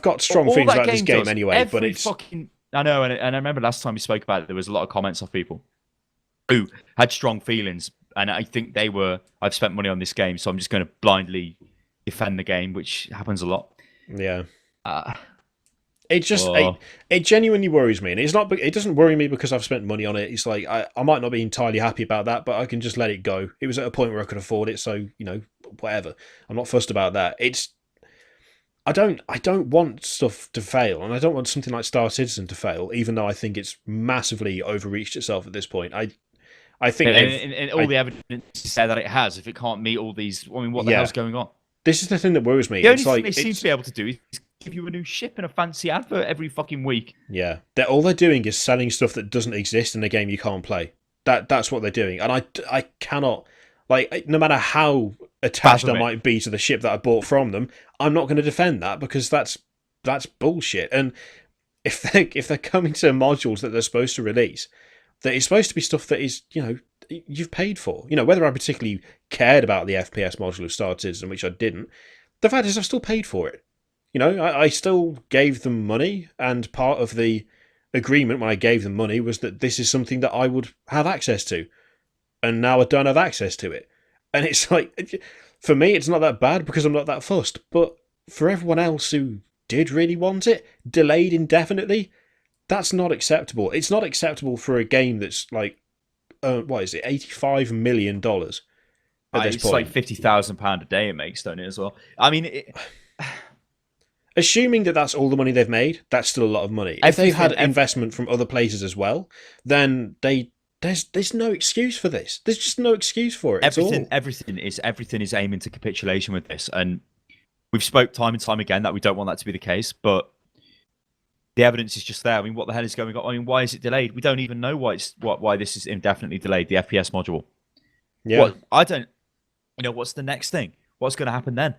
got strong feelings about this game anyway, but it's fucking. I know, and I remember last time we spoke about it, there was a lot of comments of people who had strong feelings, and I think they were, I've spent money on this game, so I'm just going to blindly defend the game, which happens a lot. Yeah. It just it genuinely worries me, and it's not. It doesn't worry me because I've spent money on it. It's like I might not be entirely happy about that, but I can just let it go. It was at a point where I could afford it, so whatever. I'm not fussed about that. I don't want stuff to fail, and I don't want something like Star Citizen to fail, even though I think it's massively overreached itself at this point. I think and all the evidence says that it has. If it can't meet all these, I mean, what the hell's going on? This is the thing that worries me. The only thing they seem to be able to do is give you a new ship and a fancy advert every fucking week. Yeah, all they're doing is selling stuff that doesn't exist in a game you can't play. That's what they're doing, and I cannot, like, no matter how attached I might be to the ship that I bought from them, I'm not going to defend that because that's bullshit. And if they're coming to modules that they're supposed to release, that is supposed to be stuff that is you've paid for. Whether I particularly cared about the FPS module of Star Citizen, which I didn't, the fact is I've still paid for it. I still gave them money, and part of the agreement when I gave them money was that this is something that I would have access to, and now I don't have access to it. And it's like, for me, it's not that bad because I'm not that fussed, but for everyone else who did really want it, delayed indefinitely, that's not acceptable. It's not acceptable for a game that's like, what is it, $85 million at this point. It's like £50,000 a day it makes, don't it, as well? I mean, assuming that that's all the money they've made, that's still a lot of money. If they've had investment from other places as well, then there's no excuse for this. There's just no excuse for it. Everything is aiming to capitulation with this, and we've spoke time and time again that we don't want that to be the case, but the evidence is just there. I mean, what the hell is going on? I mean, why is it delayed? We don't even know why this is indefinitely delayed, the FPS module. Yeah. I don't. What's the next thing? What's going to happen then?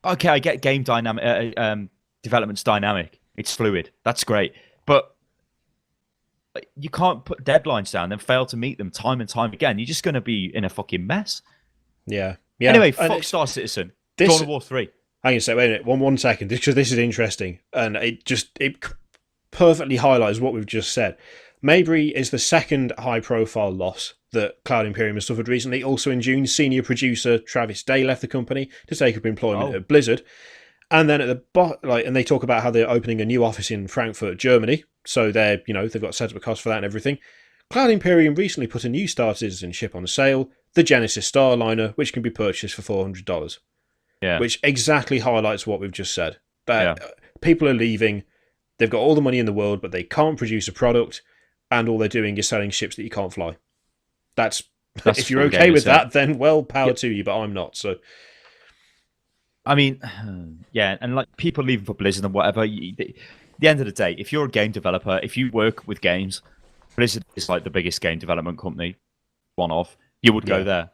Okay, I get game development's dynamic. It's fluid. That's great. But you can't put deadlines down and fail to meet them time and time again. You're just going to be in a fucking mess. Yeah. Anyway, fuck Star Citizen. Dawn of War 3. Hang on a second, wait a minute. One second, because this is interesting, and it perfectly highlights what we've just said. Mayberry is the second high-profile loss that Cloud Imperium has suffered recently. Also in June, senior producer Travis Day left the company to take up employment at Blizzard. And then at the and they talk about how they're opening a new office in Frankfurt, Germany. So they've got set up a cost for that and everything. Cloud Imperium recently put a new Star Citizen ship on sale, the Genesis Starliner, which can be purchased for $400. Yeah. Which exactly highlights what we've just said. That people are leaving, they've got all the money in the world, but they can't produce a product, and all they're doing is selling ships that you can't fly. That's if you're okay with that, then well, power to you, but I'm not. So, I mean, yeah, and like people leaving for Blizzard and whatever. At the end of the day, if you're a game developer, if you work with games, Blizzard is like the biggest game development company, one of. You would go there.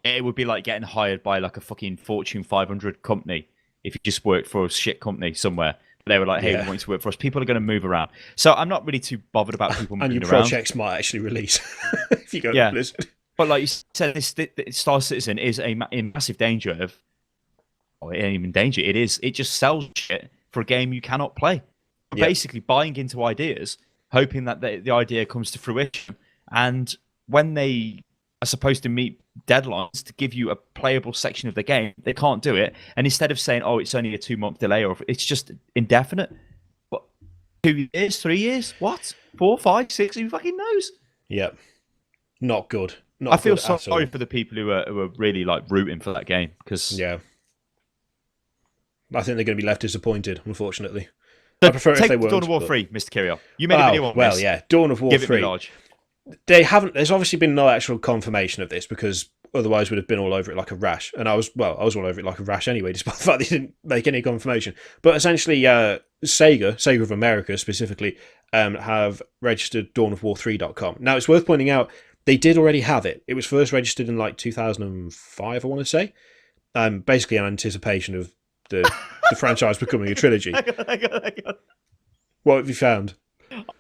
It would be like getting hired by like a fucking Fortune 500 company if you just worked for a shit company somewhere. They were like, hey, we want you to work for us. People are going to move around. So I'm not really too bothered about people moving around. And your projects might actually release if you go to Blizzard. But like you said, this Star Citizen is in massive danger of... Oh, it ain't even danger. It is. It just sells shit for a game you cannot play. Basically buying into ideas, hoping that the idea comes to fruition. And when they are supposed to meet deadlines to give you a playable section of the game, they can't do it. And instead of saying, oh, it's only a 2-month delay, or it's just indefinite. What? 2 years, 3 years? What? 4, 5, 6? Who fucking knows? Yep. Not good. Not I feel good at all. sorry for the people who are really like rooting for that game because Yeah, I think they're going to be left disappointed, unfortunately. I prefer it if they weren't. Dawn of War 3, Mr. Kirio. You made a video on this. Yeah, Dawn of War Give 3. It me large. They haven't. There's obviously been no actual confirmation of this because otherwise would have been all over it like a rash. And I was all over it like a rash anyway, despite the fact they didn't make any confirmation. But essentially, Sega of America specifically, have registered DawnOfWar3.com. Now it's worth pointing out they did already have it. It was first registered in like 2005, I want to say. Basically in anticipation of the franchise becoming a trilogy. Hang on. What have you found?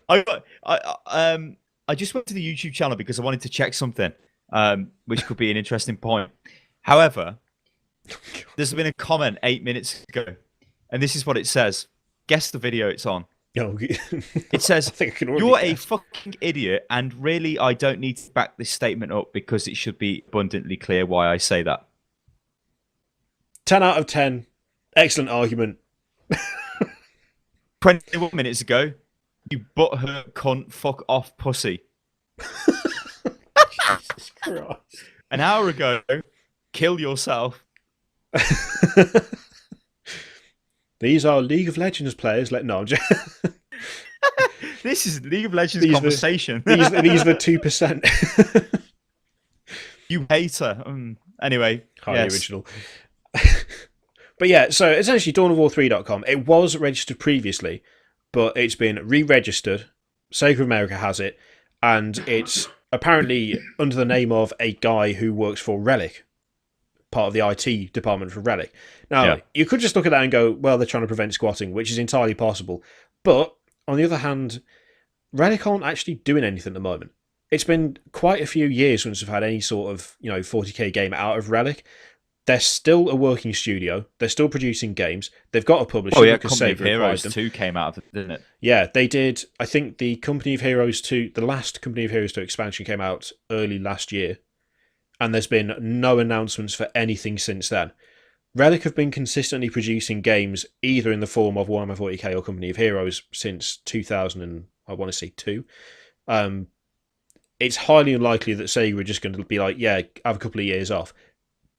I just went to the YouTube channel because I wanted to check something, which could be an interesting point. However, there's been a comment 8 minutes ago, and this is what it says. Guess the video it's on. Oh, it says, "You're a fucking idiot, and really, I don't need to back this statement up because it should be abundantly clear why I say that." 10 out of 10. Excellent argument. 21 minutes ago, you butthurt cunt fuck off pussy. Jesus Christ. An hour ago, kill yourself. These are League of Legends players. No, this is League of Legends conversation. These are the 2%. You hater. Anyway, highly original. But yeah, so essentially DawnOfWar3.com, it was registered previously, but it's been re-registered. Sega of America has it, and it's apparently under the name of a guy who works for Relic, part of the IT department for Relic. Now, you could just look at that and go, well, they're trying to prevent squatting, which is entirely possible. But, on the other hand, Relic aren't actually doing anything at the moment. It's been quite a few years since we've had any sort of, 40k game out of Relic. They're still a working studio. They're still producing games. They've got a publisher. Oh yeah, because Company of Sega Heroes them. 2 came out of it, didn't it? Yeah, they did. I think the Company of Heroes 2, the last Company of Heroes 2 expansion came out early last year. And there's been no announcements for anything since then. Relic have been consistently producing games either in the form of Warhammer 40k or Company of Heroes since 2002. It's highly unlikely that Sega are just going to be like, yeah, have a couple of years off.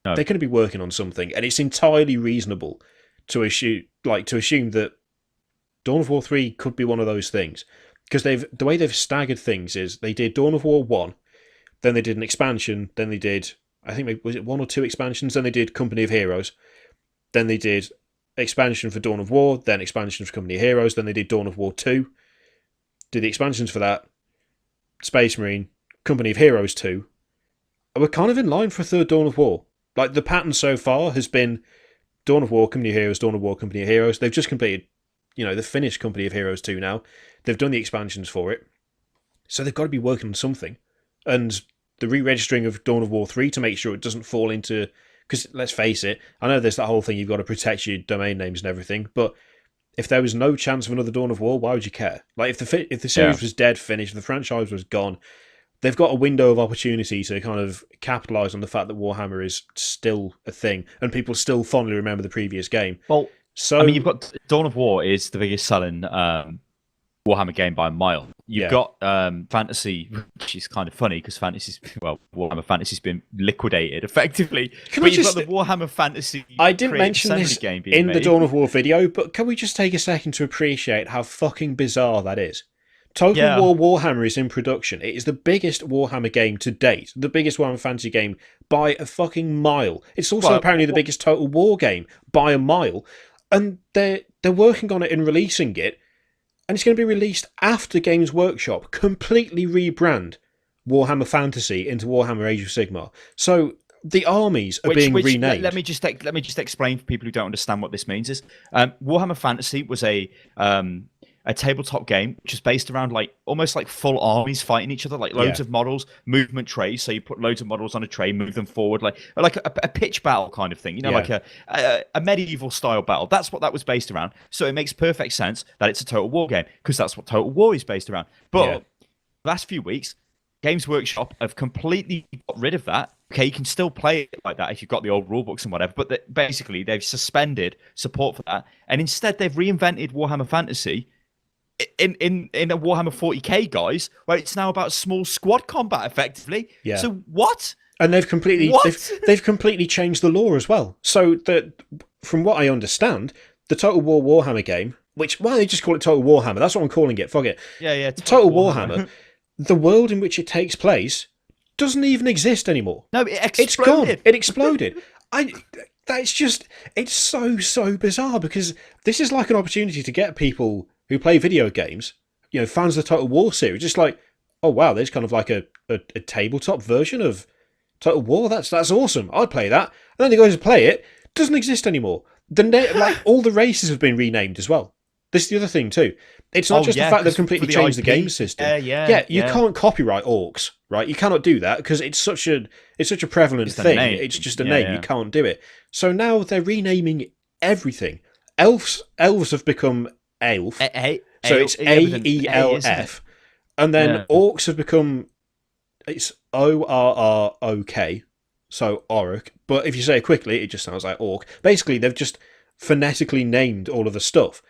No. They're going to be working on something, and it's entirely reasonable to assume that Dawn of War 3 could be one of those things. Because the way they've staggered things is they did Dawn of War 1, then they did an expansion, then they did, I think, was it 1 or 2 expansions, then they did Company of Heroes, then they did expansion for Dawn of War, then expansion for Company of Heroes, then they did Dawn of War 2, did the expansions for that, Space Marine, Company of Heroes 2. We're kind of in line for a third Dawn of War. Like, the pattern so far has been Dawn of War, Company of Heroes, Dawn of War, Company of Heroes. They've just completed, they've finished Company of Heroes 2 now. They've done the expansions for it. So they've got to be working on something. And the re-registering of Dawn of War 3 to make sure it doesn't fall into... Because, let's face it, I know there's that whole thing, you've got to protect your domain names and everything, but if there was no chance of another Dawn of War, why would you care? Like, if the series was dead, finished, the franchise was gone... They've got a window of opportunity to kind of capitalise on the fact that Warhammer is still a thing and people still fondly remember the previous game. Well, so I mean, you've got Dawn of War is the biggest selling Warhammer game by a mile. You've got Fantasy, which is kind of funny because Warhammer Fantasy's been liquidated effectively. You've got the Warhammer Fantasy. I didn't mention this game in the Dawn of War video, but can we just take a second to appreciate how fucking bizarre that is? Total War Warhammer is in production. It is the biggest Warhammer game to date. The biggest Warhammer Fantasy game by a fucking mile. It's also apparently the biggest Total War game by a mile. And they're working on it and releasing it. And it's going to be released after Games Workshop completely rebrand Warhammer Fantasy into Warhammer Age of Sigmar. So the armies are being renamed. Let me just explain for people who don't understand what this means. Is Warhammer Fantasy was a tabletop game which is based around almost like full armies fighting each other, like loads of models, movement trays. So you put loads of models on a tray, move them forward, like a pitch battle kind of thing. Like a medieval style battle. That's what that was based around. So it makes perfect sense that it's a Total War game because that's what Total War is based around. But last few weeks, Games Workshop have completely got rid of that. Okay, you can still play it like that if you've got the old rulebooks and whatever, but basically they've suspended support for that, and instead they've reinvented Warhammer Fantasy in a Warhammer 40k, guys, where it's now about small squad combat, effectively. Yeah. So what? And they've completely changed the lore as well. So from what I understand, the Total War Warhammer game, which why don't they just call it Total Warhammer? That's what I'm calling it. Fuck it. Yeah. Total Warhammer. The world in which it takes place doesn't even exist anymore. No, it exploded. It's gone. It exploded. It's so bizarre, because this is like an opportunity to get people who play video games, fans of the Total War series, just like, oh wow, there's kind of like a tabletop version of Total War. That's awesome. I'd play that. And then they go to play it. Doesn't exist anymore. All the races have been renamed as well. This is the other thing too. It's not just the fact they've completely changed the game system. You can't copyright orcs, right? You cannot do that because it's such a prevalent thing. It's just a name. You can't do it. So now they're renaming everything. Elves have become Elf. So it's AELF. And then orcs have become, it's ORROK. So Orc. But if you say it quickly, it just sounds like orc. Basically, they've just phonetically named all of the stuff.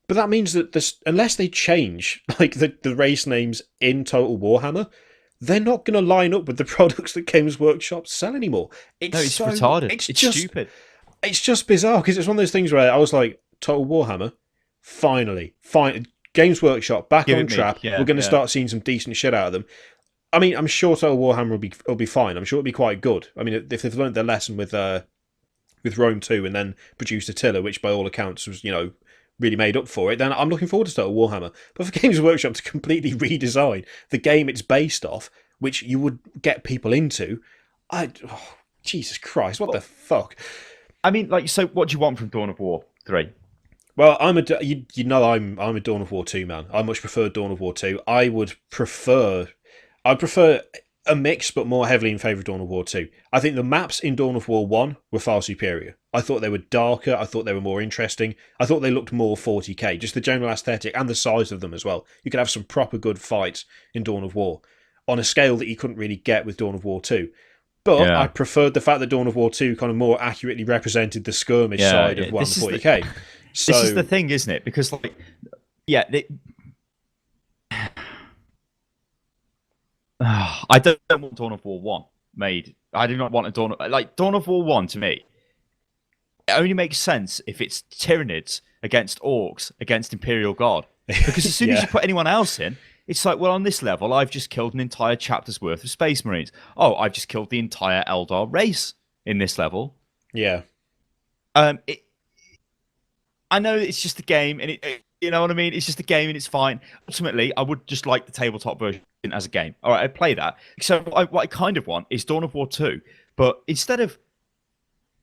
But that means that unless they change like the race names in Total Warhammer, they're not going to line up with the products that Games Workshop sell anymore. It's retarded. It's just stupid. It's just bizarre, because it's one of those things where I was like, Total Warhammer, finally. Games Workshop, back on track. We're going to start seeing some decent shit out of them. I mean, I'm sure Total Warhammer will be fine. I'm sure it'll be quite good. I mean, if they've learned their lesson with Rome 2 and then produced Attila, which by all accounts was, really made up for it, then I'm looking forward to Total Warhammer. But for Games Workshop to completely redesign the game it's based off, which you would get people into, Jesus Christ, what the fuck? I mean, so what do you want from Dawn of War 3? Well, I'm a Dawn of War 2 man. I much prefer Dawn of War 2. I'd prefer a mix, but more heavily in favour of Dawn of War 2. I think the maps in Dawn of War 1 were far superior. I thought they were darker. I thought they were more interesting. I thought they looked more 40k. Just the general aesthetic and the size of them as well. You could have some proper good fights in Dawn of War on a scale that you couldn't really get with Dawn of War 2. But I preferred the fact that Dawn of War 2 kind of more accurately represented the skirmish side of 140k. This is the thing, isn't it? Because, I don't want Dawn of War 1 made. I do not want a Dawn of War 1 to me. It only makes sense if it's Tyranids against orcs against Imperial Guard. Because as soon as you put anyone else in, it's like, well, on this level, I've just killed an entire chapter's worth of Space Marines. Oh, I've just killed the entire Eldar race in this level. Yeah. I know it's just a game, and you know what I mean? It's just a game, and it's fine. Ultimately, I would just like the tabletop version as a game. All right, I'd play that. So what I kind of want is Dawn of War 2, but instead of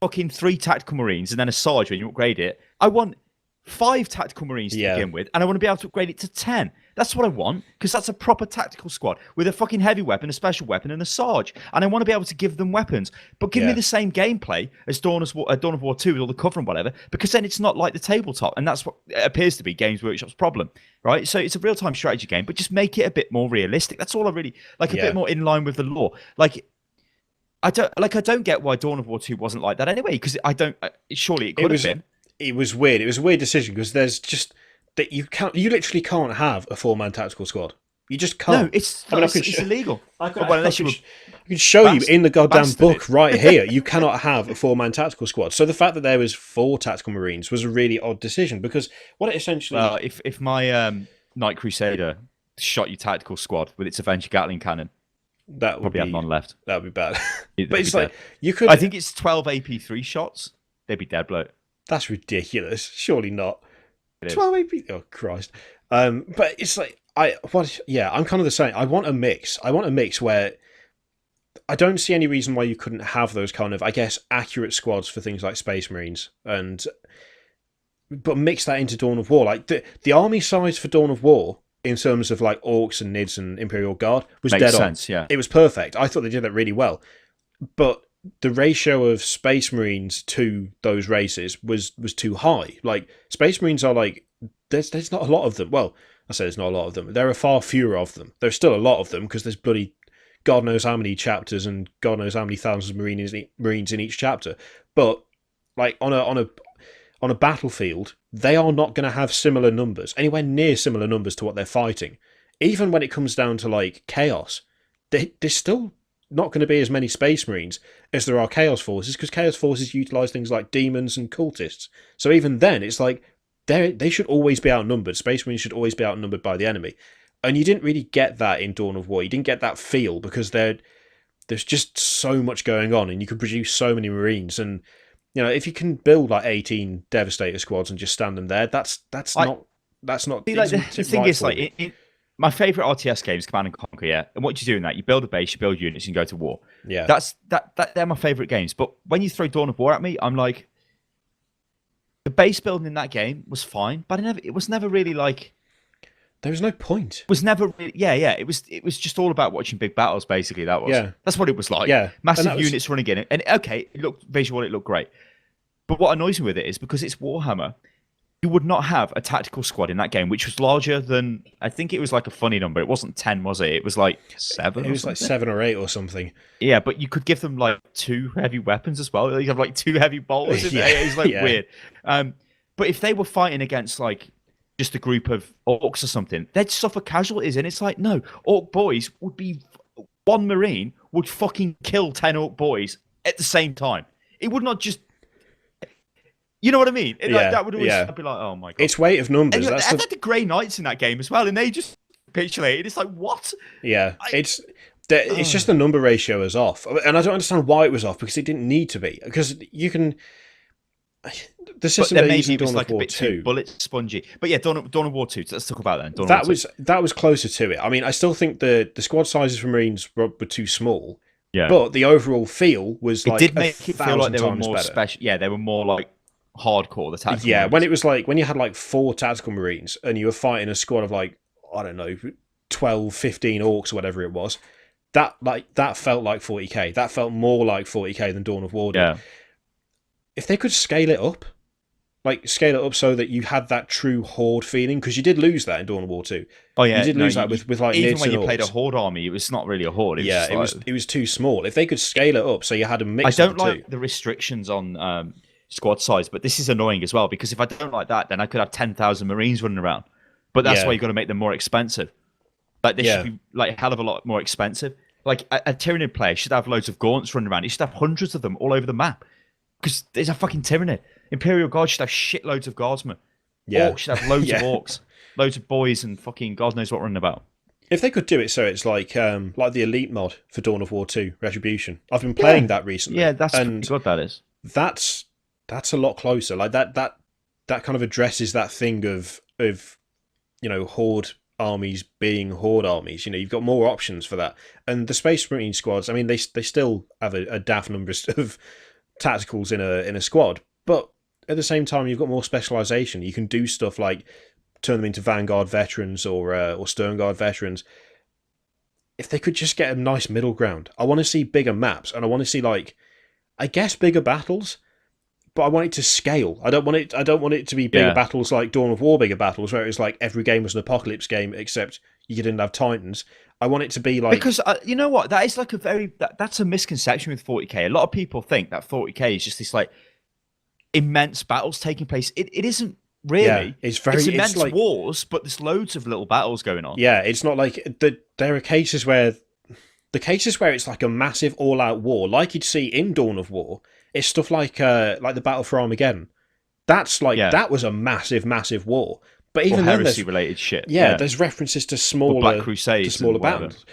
fucking 3 tactical marines and then a Sarge when you upgrade it, I want 5 tactical marines to begin with, and I want to be able to upgrade it to 10. That's what I want, because that's a proper tactical squad with a fucking heavy weapon, a special weapon, and a Sarge. And I want to be able to give them weapons, but give me the same gameplay as Dawn of War 2 with all the cover and whatever, because then it's not like the tabletop, and that's what it appears to be Games Workshop's problem, right? So it's a real-time strategy game, but just make it a bit more realistic. That's all I really like, a bit more in line with the lore. I don't get why Dawn of War 2 wasn't like that anyway, because surely it could have been. It was weird. It was a weird decision, because there's just that you literally can't have a 4-man tactical squad. You just can't. No, it's illegal. I can show you in the goddamn book right here. You cannot have a 4-man tactical squad. So the fact that there was 4 tactical marines was a really odd decision, because what it essentially. Well, if my Night Crusader shot your tactical squad with its Avenger Gatling cannon, that would probably have none left. That would be bad. But it's like you could. I think it's 12 AP3 shots. They'd be dead bloat. That's ridiculous. Surely not. 12 AP. Oh Christ. But it's like I'm kind of the same. I want a mix. I want a mix where I don't see any reason why you couldn't have those kind of, I guess, accurate squads for things like Space Marines, but mix that into Dawn of War. Like the army size for Dawn of War in terms of like orcs and nids and Imperial Guard was Makes dead sense, on. Yeah. It was perfect. I thought they did that really well. But the ratio of Space Marines to those races was too high. Like, Space Marines are like, there's not a lot of them. Well, I say there's not a lot of them. There are far fewer of them. There's still a lot of them, because there's bloody God knows how many chapters and God knows how many thousands of Marines in each chapter. But like on on a battlefield, they are not going to have similar numbers, anywhere near similar numbers to what they're fighting. Even when it comes down to like chaos, there's still not going to be as many Space Marines as there are Chaos Forces, because Chaos Forces utilise things like demons and cultists. So even then, it's like they should always be outnumbered. Space Marines should always be outnumbered by the enemy. And you didn't really get that in Dawn of War. You didn't get that feel because there's just so much going on, and you can produce so many Marines. And you know, if you can build like 18 Devastator squads and just stand them there, that's not. See, like, the thing is, like, my favourite RTS game is Command and Conquer, yeah. And what you do in that, you build a base, you build units, and you go to war. Yeah. They're my favourite games. But when you throw Dawn of War at me, I'm like, the base building in that game was fine, but it was never really like. There was no point. Was never really, yeah. It was just all about watching big battles. Basically, that's what it was like. Yeah, massive units running in it, and okay, it looked great. But what annoys me with it is because it's Warhammer. You would not have a tactical squad in that game, which was larger than, I think it was like a funny number. It wasn't 10, was it? It was like 7. It was like 7 or 8 or something. Yeah, but you could give them like 2 heavy weapons as well. You have like 2 heavy bolters in there. It's like weird. But if they were fighting against like just a group of orcs or something, they'd suffer casualties. And it's like, no, orc boys would be, one Marine would fucking kill 10 orc boys at the same time. It would not just. You know what I mean? Like, that would always be like, oh my god. It's weight of numbers. And had the Grey Knights in that game as well, and they just capitulated. It's like, what? Yeah, it's just the number ratio is off, and I don't understand why it was off, because it didn't need to be. Because you can, the system that maybe it was like a bit too bullet spongy. But yeah, Dawn of War 2. Let's talk about that. That was closer to it. I mean, I still think the squad sizes for Marines were too small. Yeah, but the overall feel was like it did make it feel like they were more better. special. Yeah, they were more like hardcore, the tactical Marines. When it was like when you had like 4 tactical Marines and you were fighting a squad of like, I don't know, 12, 15 orcs or whatever it was, that felt like 40k. That felt more like 40k than Dawn of War did. Yeah. If they could scale it up so that you had that true horde feeling, because you did lose that in Dawn of War 2. Oh yeah, you did lose that with like even when you orcs. Played a horde army, it was not really a horde. It was too small. If they could scale it up so you had a mix. I don't like the restrictions on squad size, but this is annoying as well, because if I don't like that, then I could have 10,000 Marines running around. But that's why you've got to make them more expensive. Like they should be like a hell of a lot more expensive. Like a Tyranid player should have loads of gaunts running around. He should have hundreds of them all over the map, because there's a fucking Tyranid. Imperial Guard should have shitloads of guardsmen. Yeah. Orcs should have loads of orcs, loads of boys, and fucking God knows what running about. If they could do it so it's like the Elite mod for Dawn of War 2 Retribution. I've been playing that recently. Yeah, that's pretty good. That is. That's a lot closer. Like that kind of addresses that thing of horde armies being horde armies. You know, you've got more options for that. And the Space Marine squads, I mean, they still have a daft number of tacticals in a squad, but at the same time, you've got more specialization. You can do stuff like turn them into Vanguard veterans or Sternguard veterans. If they could just get a nice middle ground. I want to see bigger maps, and I want to see, like, I guess bigger battles, but I want it to scale. I don't want it to be bigger battles like Dawn of War bigger battles, where it's like every game was an apocalypse game except you didn't have Titans. I want it to be like, because you know what, that is like that's a misconception with 40k. A lot of people think that 40k is just this like immense battles taking place. It isn't really. Yeah, it's immense wars, but there's loads of little battles going on. Yeah, it's not like there are cases where it's like a massive all-out war, like you'd see in Dawn of War. It's stuff like the Battle for Armageddon. That's like that was a massive, massive war. But even then, there's related shit. Yeah, there's references to smaller Black Crusades, to smaller battles.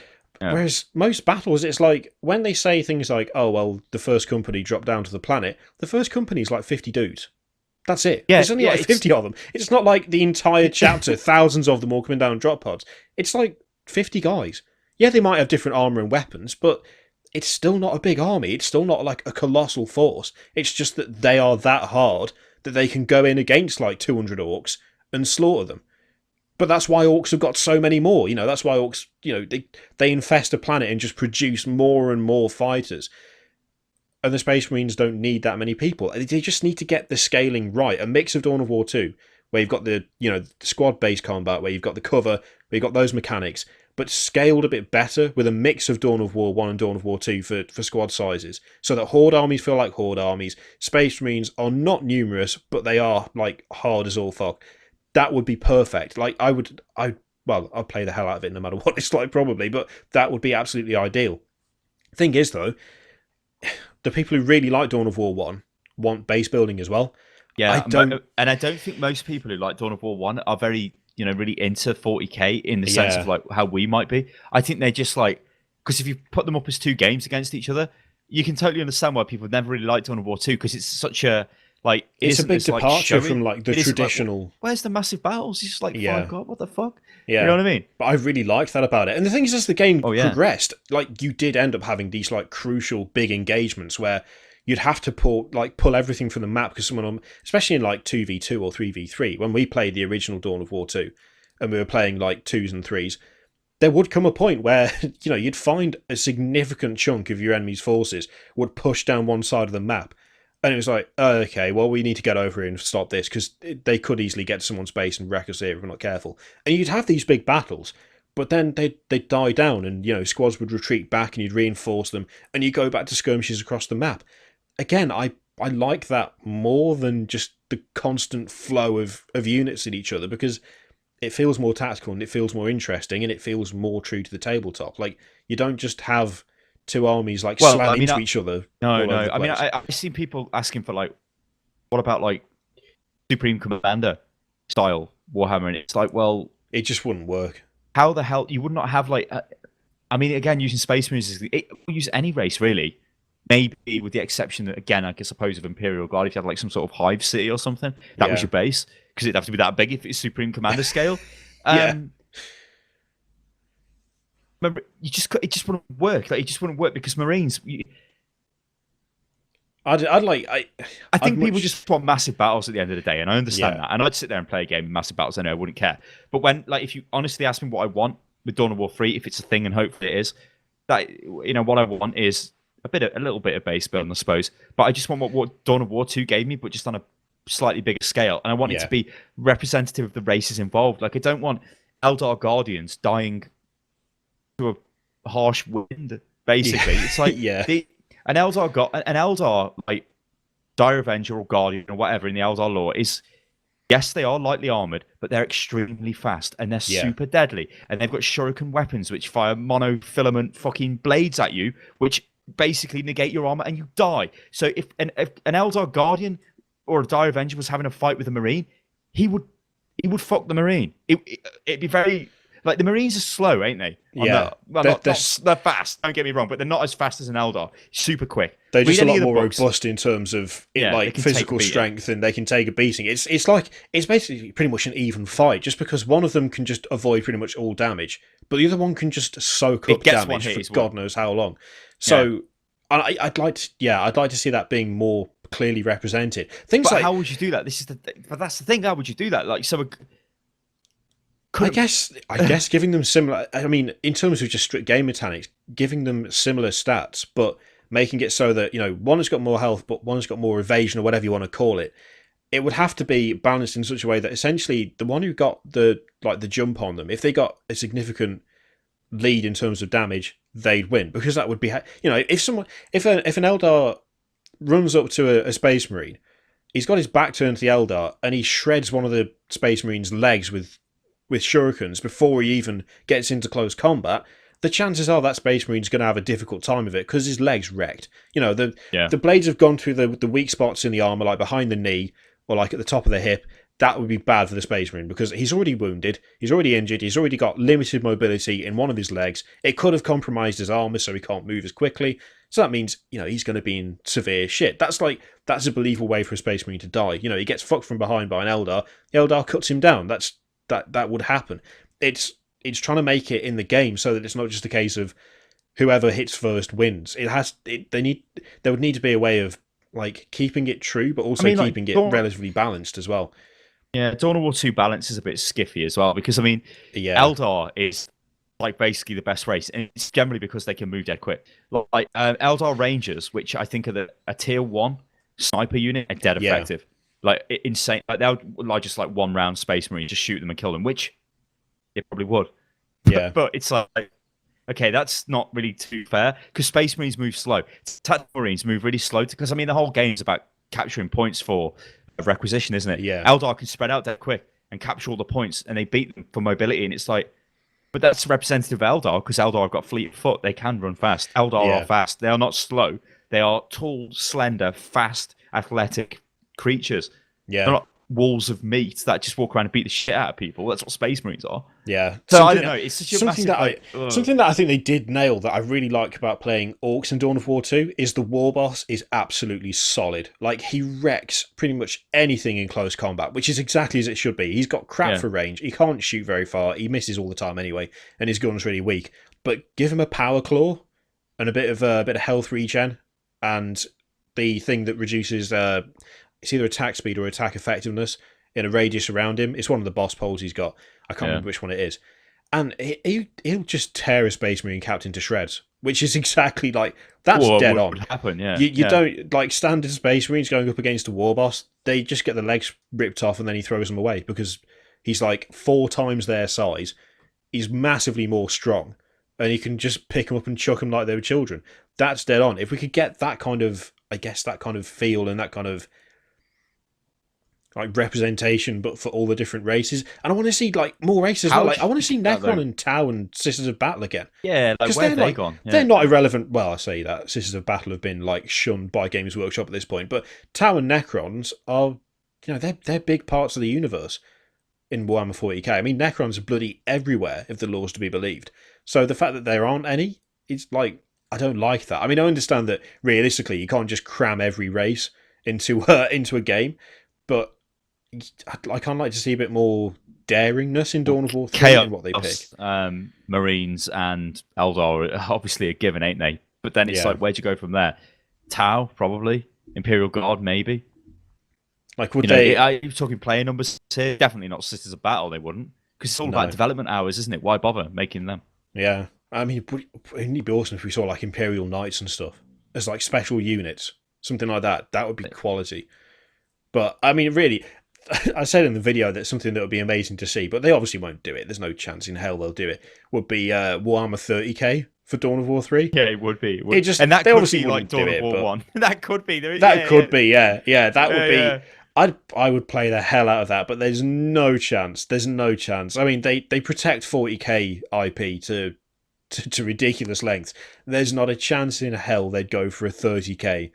Yeah. Whereas most battles, it's like when they say things like, "Oh well, the first company dropped down to the planet." The first company is like 50 dudes. That's it. Yeah, there's only like 50 of them. It's not like the entire chapter, thousands of them all coming down in drop pods. It's like 50 guys. Yeah, they might have different armor and weapons, but it's still not a big army. It's still not like a colossal force. It's just that they are that hard that they can go in against like 200 orcs and slaughter them. But that's why orcs have got so many more. You know, that's why orcs, they infest a planet and just produce more and more fighters. And the Space Marines don't need that many people. They just need to get the scaling right. A mix of Dawn of War 2, where you've got the the squad-based combat, where you've got the cover, where you've got those mechanics, but scaled a bit better with a mix of Dawn of War 1 and Dawn of War 2 for squad sizes, so that Horde armies feel like Horde armies. Space Marines are not numerous, but they are like hard as all fuck. That would be perfect. Like well, I'll play the hell out of it no matter what it's like, probably, but that would be absolutely ideal. Thing is, though, the people who really like Dawn of War 1 want base building as well. Yeah, I don't think most people who like Dawn of War 1 are very, really into 40k in the sense of like how we might be. I think they're just like, because if you put them up as two games against each other, you can totally understand why people never really liked Dawn of War 2, because it's such a, like, it's a big departure from like the traditional. Like, where's the massive battles? It's just like, oh God, what the fuck? Yeah, you know what I mean? But I really liked that about it. And the thing is, as the game progressed, like you did end up having these like crucial big engagements where you'd have to pull everything from the map, because someone, especially in like 2v2 or 3v3, when we played the original Dawn of War 2, and we were playing like 2s and 3s, there would come a point where you'd find a significant chunk of your enemy's forces would push down one side of the map. And it was like, oh, okay, well, we need to get over here and stop this, because they could easily get to someone's base and wreck us here if we're not careful. And you'd have these big battles, but then they'd die down, and squads would retreat back, and you'd reinforce them, and you go back to skirmishes across the map. Again, I like that more than just the constant flow of units at each other, because it feels more tactical, and it feels more interesting, and it feels more true to the tabletop. Like, you don't just have two armies slam into each other. No. I mean, I've seen people asking for like, what about like Supreme Commander style Warhammer? And it's like, well, it just wouldn't work. How the hell you would not have like? I mean, again, using Space Marines, it will use any race really. Maybe with the exception that, again, I suppose of Imperial Guard, if you had like some sort of hive city or something, that was your base, because it'd have to be that big if it's Supreme Commander scale. Remember, it just wouldn't work. Like, it just wouldn't work because Marines. I think people just want massive battles at the end of the day, and I understand that. And I'd sit there and play a game with massive battles. I know I wouldn't care. But when, like, if you honestly ask me what I want with Dawn of War 3, if it's a thing, and hopefully it is, that what I want is a little bit of base building, I suppose. But I just want what Dawn of War 2 gave me, but just on a slightly bigger scale. And I want it to be representative of the races involved. Like, I don't want Eldar Guardians dying to a harsh wind, basically. It's like an Eldar like Dire Avenger or Guardian or whatever in the Eldar lore is, yes, they are lightly armored, but they're extremely fast and they're super deadly, and they've got shuriken weapons which fire monofilament fucking blades at you, which basically negate your armor and you die. So if an Eldar Guardian or a Dire Avenger was having a fight with a Marine, he would fuck the Marine. It'd be very. Like, the Marines are slow, ain't they? They're fast, don't get me wrong, but they're not as fast as an Eldar. Super quick. They're just a lot more robust in terms of physical strength, and they can take a beating. It's basically pretty much an even fight, just because one of them can just avoid pretty much all damage, but the other one can just soak up damage for God knows how long. So I'd like to see that being more clearly represented. How would you do that? That's the thing. How would you do that? Like, so. I guess giving them similar. I mean, in terms of just strict game mechanics, giving them similar stats, but making it so that one has got more health, but one has got more evasion, or whatever you want to call it. It would have to be balanced in such a way that essentially the one who got the jump on them, if they got a significant lead in terms of damage, they'd win, because that would be if an Eldar runs up to a Space Marine, he's got his back turned to the Eldar, and he shreds one of the Space Marine's legs with shurikens before he even gets into close combat, the chances are that Space Marine's going to have a difficult time of it because his leg's wrecked. The blades have gone through the weak spots in the armour, like behind the knee or like at the top of the hip. That would be bad for the Space Marine, because he's already wounded, he's already injured, he's already got limited mobility in one of his legs. It could have compromised his armour so he can't move as quickly. So that means, he's going to be in severe shit. That's a believable way for a Space Marine to die. He gets fucked from behind by an Eldar. The Eldar cuts him down. That would happen. It's trying to make it in the game so that it's not just a case of whoever hits first wins. There would need to be a way of like keeping it true, but also keeping it relatively balanced as well. Yeah, Dawn of War 2 balance is a bit skiffy as well, because Eldar is like basically the best race, and it's generally because they can move dead quick. Eldar Rangers, which I think are a tier 1 sniper unit, are dead effective. like insane. Like they would like just like one round Space Marine, just shoot them and kill them, which it probably would. Yeah. But it's like, okay, that's not really too fair because Space Marines move slow. Tactical Marines move really slow because I mean the whole game's about capturing points for requisition, isn't it? Yeah. Eldar can spread out that quick and capture all the points, and they beat them for mobility. And it's like, but that's representative of Eldar because Eldar have got fleet of foot. They can run fast. Eldar are fast. They are not slow. They are tall, slender, fast, athletic creatures. Yeah. They're not walls of meat that just walk around and beat the shit out of people. That's what Space Marines are. Yeah. So I don't know. It's such a something massive, something that I think they did nail that I really like about playing Orcs in Dawn of War 2 is the war boss is absolutely solid. Like he wrecks pretty much anything in close combat, which is exactly as it should be. He's got crap for range. He can't shoot very far. He misses all the time anyway, and his gun's really weak. But give him a power claw and a bit of health regen, and the thing that reduces it's either attack speed or attack effectiveness in a radius around him. It's one of the boss poles he's got. I can't remember which one it is. And he'll just tear a Space Marine captain to shreds, which is exactly like, that's dead on. Would happen, yeah. You don't, like standard Space Marines going up against a war boss, they just get the legs ripped off and then he throws them away because he's like 4 times their size. He's massively more strong and he can just pick them up and chuck them like they were children. That's dead on. If we could get that kind of, I guess, that kind of feel and that kind of like representation, but for all the different races, and I want to see like more races. Well. Like I want to see Necron and Tau and Sisters of Battle again. Yeah, like where have they gone? Yeah. They're not irrelevant. Well, I say that Sisters of Battle have been like shunned by Games Workshop at this point, but Tau and Necrons are, they're big parts of the universe in Warhammer 40k. I mean, Necrons are bloody everywhere if the law's to be believed. So the fact that there aren't any, it's like I don't like that. I mean, I understand that realistically you can't just cram every race into a game, but I kind of like to see a bit more daringness in Dawn of War 3 in what they pick. Marines and Eldar are obviously a given, ain't they? But then it's like, where'd you go from there? Tau, probably. Imperial Guard, maybe. Like, would they? Are you talking player numbers here? Definitely not Sisters of Battle, they wouldn't. Because it's all about development hours, isn't it? Why bother making them? Yeah. I mean, it'd be awesome if we saw like Imperial Knights and stuff as like special units. Something like that. That would be quality. But, I mean, really, I said in the video that something that would be amazing to see, but they obviously won't do it. There's no chance in hell they'll do it. Would be Warhammer 30k for Dawn of War 3. Yeah, it would be. And that could be like Dawn of War 1. That could be. That could be. That would be. I would play the hell out of that, but there's no chance. There's no chance. I mean, they protect 40k IP to ridiculous lengths. There's not a chance in hell they'd go for a 30k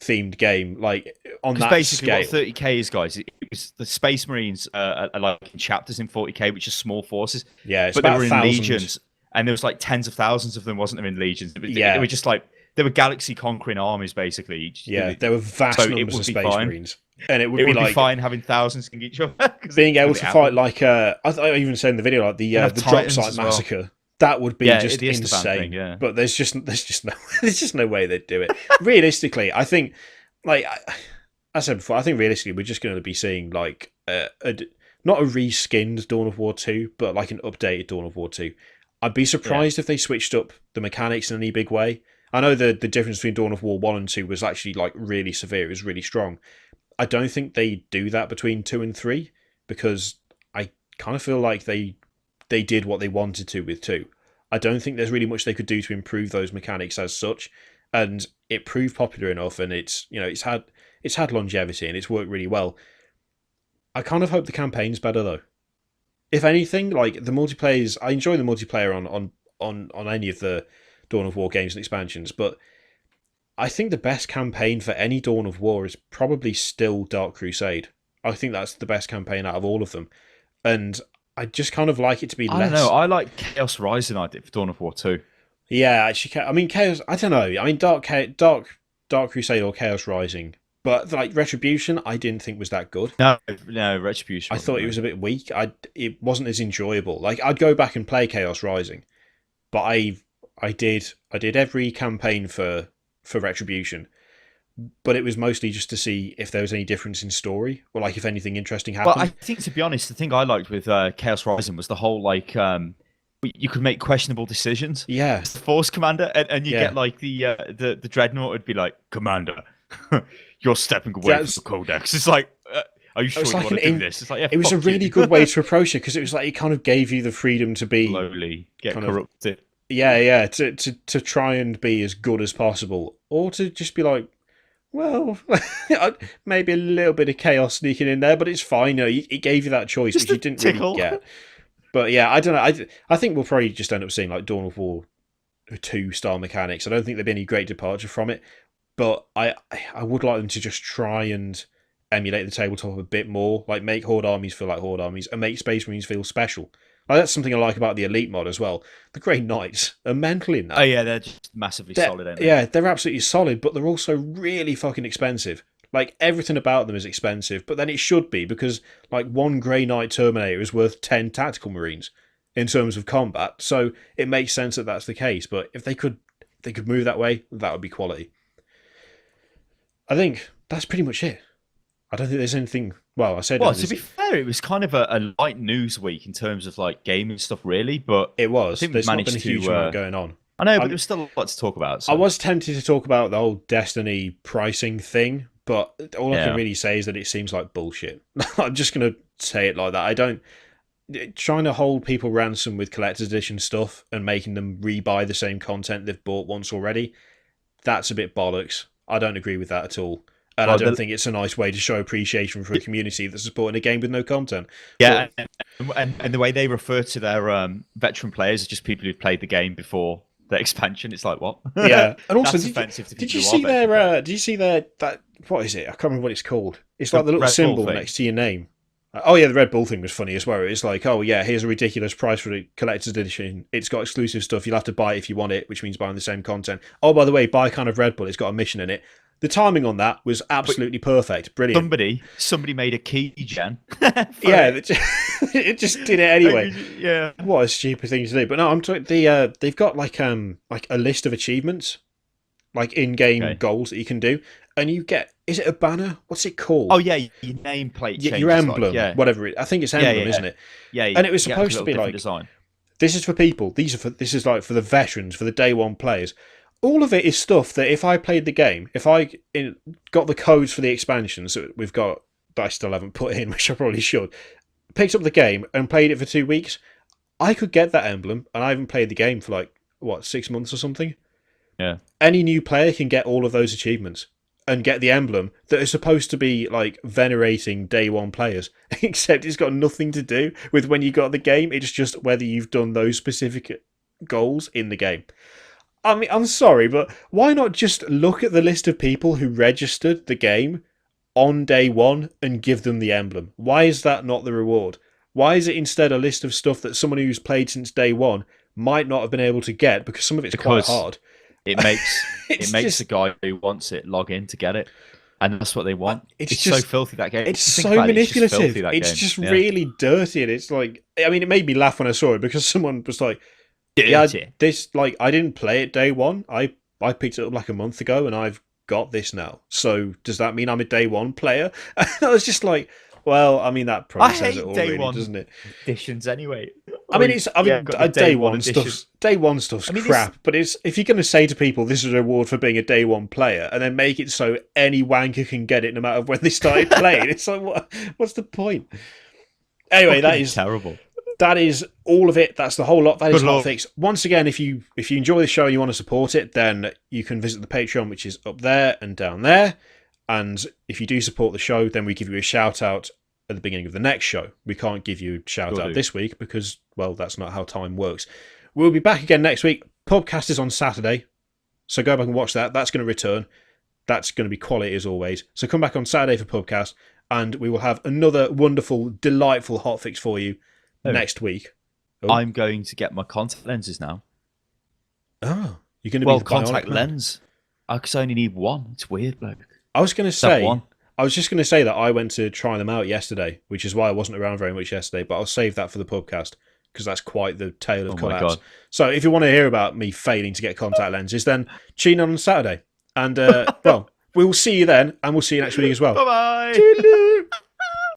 themed game like on that basically scale. What 30k is, guys, it was the Space Marines are like in chapters in 40k, which are small forces. Yeah, it's but about they were in legions, and there was like tens of thousands of them, wasn't there, in legions? They were just like they were galaxy conquering armies, basically. Yeah, there were vast numbers of Space Marines, and it would be fine having thousands in each other. Being able to fight like I even said in the video, like the drop site massacre. Well. That would be just insane. Thing, but there's just no way they'd do it. Realistically, I think, like I said before, I think realistically we're just going to be seeing like not a reskinned Dawn of War 2, but like an updated Dawn of War 2. I'd be surprised if they switched up the mechanics in any big way. I know the difference between Dawn of War 1 and 2 was actually like really severe. It was really strong. I don't think they do that between 2 and 3 because I kind of feel like they did what they wanted to with 2. I don't think there's really much they could do to improve those mechanics as such, and it proved popular enough, and it's had longevity and it's worked really well. I kind of hope the campaign's better though. If anything, like the multiplayer I enjoy the multiplayer on any of the Dawn of War games and expansions, but I think the best campaign for any Dawn of War is probably still Dark Crusade. I think that's the best campaign out of all of them, and I just kind of like it to be less. I don't know. I like Chaos Rising. I did for Dawn of War 2. Yeah, actually, I mean Chaos. I don't know. I mean Dark Crusade or Chaos Rising, but like Retribution, I didn't think was that good. No, Retribution. I thought it was a bit weak. It wasn't as enjoyable. Like I'd go back and play Chaos Rising, but I did every campaign for Retribution. But it was mostly just to see if there was any difference in story or like if anything interesting happened. Well, I think, to be honest, the thing I liked with Chaos Rising was the whole like you could make questionable decisions. Yeah, Force Commander, and you get like the Dreadnought would be like, Commander, you're stepping away from the codex. It's like, are you sure you want to do this? It's like, yeah, it was a really good way to approach it because it was like it kind of gave you the freedom to be slowly get corrupted. To try and be as good as possible, or to just be like, well, maybe a little bit of chaos sneaking in there, but it's fine. It gave you that choice, which you didn't really get. But yeah, I don't know. I think we'll probably just end up seeing like Dawn of War 2 style mechanics. I don't think there'd be any great departure from it, but I would like them to just try and emulate the tabletop a bit more, like make Horde armies feel like Horde armies and make Space Marines feel special. Like, that's something I like about the Elite mod as well. The Grey Knights are mental in that. Oh yeah, they're just massively solid, aren't they? Yeah, they're absolutely solid, but they're also really fucking expensive. Like, everything about them is expensive, but then it should be, because like one Grey Knight Terminator is worth 10 Tactical Marines in terms of combat, so it makes sense that that's the case. But if they could move that way, that would be quality. I think that's pretty much it. I don't think there's anything. Well, I said. Well, to be fair, it was kind of a light news week in terms of like gaming stuff, really. But it was. I think there's not been a huge amount going on. I know, but there was still a lot to talk about. So. I was tempted to talk about the whole Destiny pricing thing, but all I can really say is that it seems like bullshit. I'm just going to say it like that. I don't. Trying to hold people ransom with collector's edition stuff and making them rebuy the same content they've bought once already, that's a bit bollocks. I don't agree with that at all. And I don't think it's a nice way to show appreciation for a community that's supporting a game with no content. Yeah, and the way they refer to their veteran players as just people who've played the game before the expansion, it's like, what? Yeah, and also, did you see their that what is it? I can't remember what it's called. It's like the little symbol next to your name. Oh yeah, the Red Bull thing was funny as well. It's like, oh yeah, here's a ridiculous price for the collector's edition. It's got exclusive stuff. You'll have to buy it if you want it, which means buying the same content. Oh, by the way, buy a kind of Red Bull. It's got a mission in it. The timing on that was absolutely perfect. Brilliant. Somebody made a keygen. Yeah, it just did it anyway. Yeah. What a stupid thing to do. But no, I'm talking. They've got like a list of achievements, like in-game goals that you can do, and you get. Is it a banner? What's it called? Oh yeah, your nameplate. Your emblem, whatever it. I think it's emblem, isn't it? Yeah. And it was supposed to be like design. This is for people. This is like for the veterans, for the day one players. All of it is stuff that if I played the game, if I got the codes for the expansions that we've got, that I still haven't put in, which I probably should, picked up the game and played it for 2 weeks, I could get that emblem, and I haven't played the game for 6 months or something? Yeah. Any new player can get all of those achievements and get the emblem that is supposed to be like venerating day one players, except it's got nothing to do with when you got the game. It's just whether you've done those specific goals in the game. I mean, I'm sorry, but why not just look at the list of people who registered the game on day one and give them the emblem? Why is that not the reward? Why is it instead a list of stuff that someone who's played since day one might not have been able to get because some of it's quite hard? It makes the guy who wants it log in to get it. And that's what they want. It's just so filthy, that game. It's so manipulative. It's just really dirty. And it's like, I mean, it made me laugh when I saw it because someone was like, yeah, this, like, I didn't play it day one. I picked it up like a month ago and I've got this now. So does that mean I'm a day one player? And I was just like, well, I mean, that probably says it all, really, doesn't it? Editions anyway. I mean, day one stuff's crap. But it's if you're going to say to people this is a reward for being a day one player, and then make it so any wanker can get it no matter when they started playing, it's like, what's the point? Anyway, that is terrible. That is all of it. That's the whole lot. That is Hotfix. Once again, if you enjoy the show and you want to support it, then you can visit the Patreon, which is up there and down there. And if you do support the show, then we give you a shout out at the beginning of the next show. We can't give you a shout out this week because, well, that's not how time works. We'll be back again next week. Podcast is on Saturday, so go back and watch that. That's going to return. That's going to be quality as always. So come back on Saturday for Podcast, and we will have another wonderful, delightful Hotfix for you next week. I'm going to get my contact lenses now. Oh, you're going to be contact lens. I only need one. It's weird, bloke. I was just going to say that I went to try them out yesterday, which is why I wasn't around very much yesterday, but I'll save that for the podcast because that's quite the tale of collapse. So if you want to hear about me failing to get contact lenses, then tune in on Saturday. And, well, we'll see you then, and we'll see you next week as well. Bye-bye.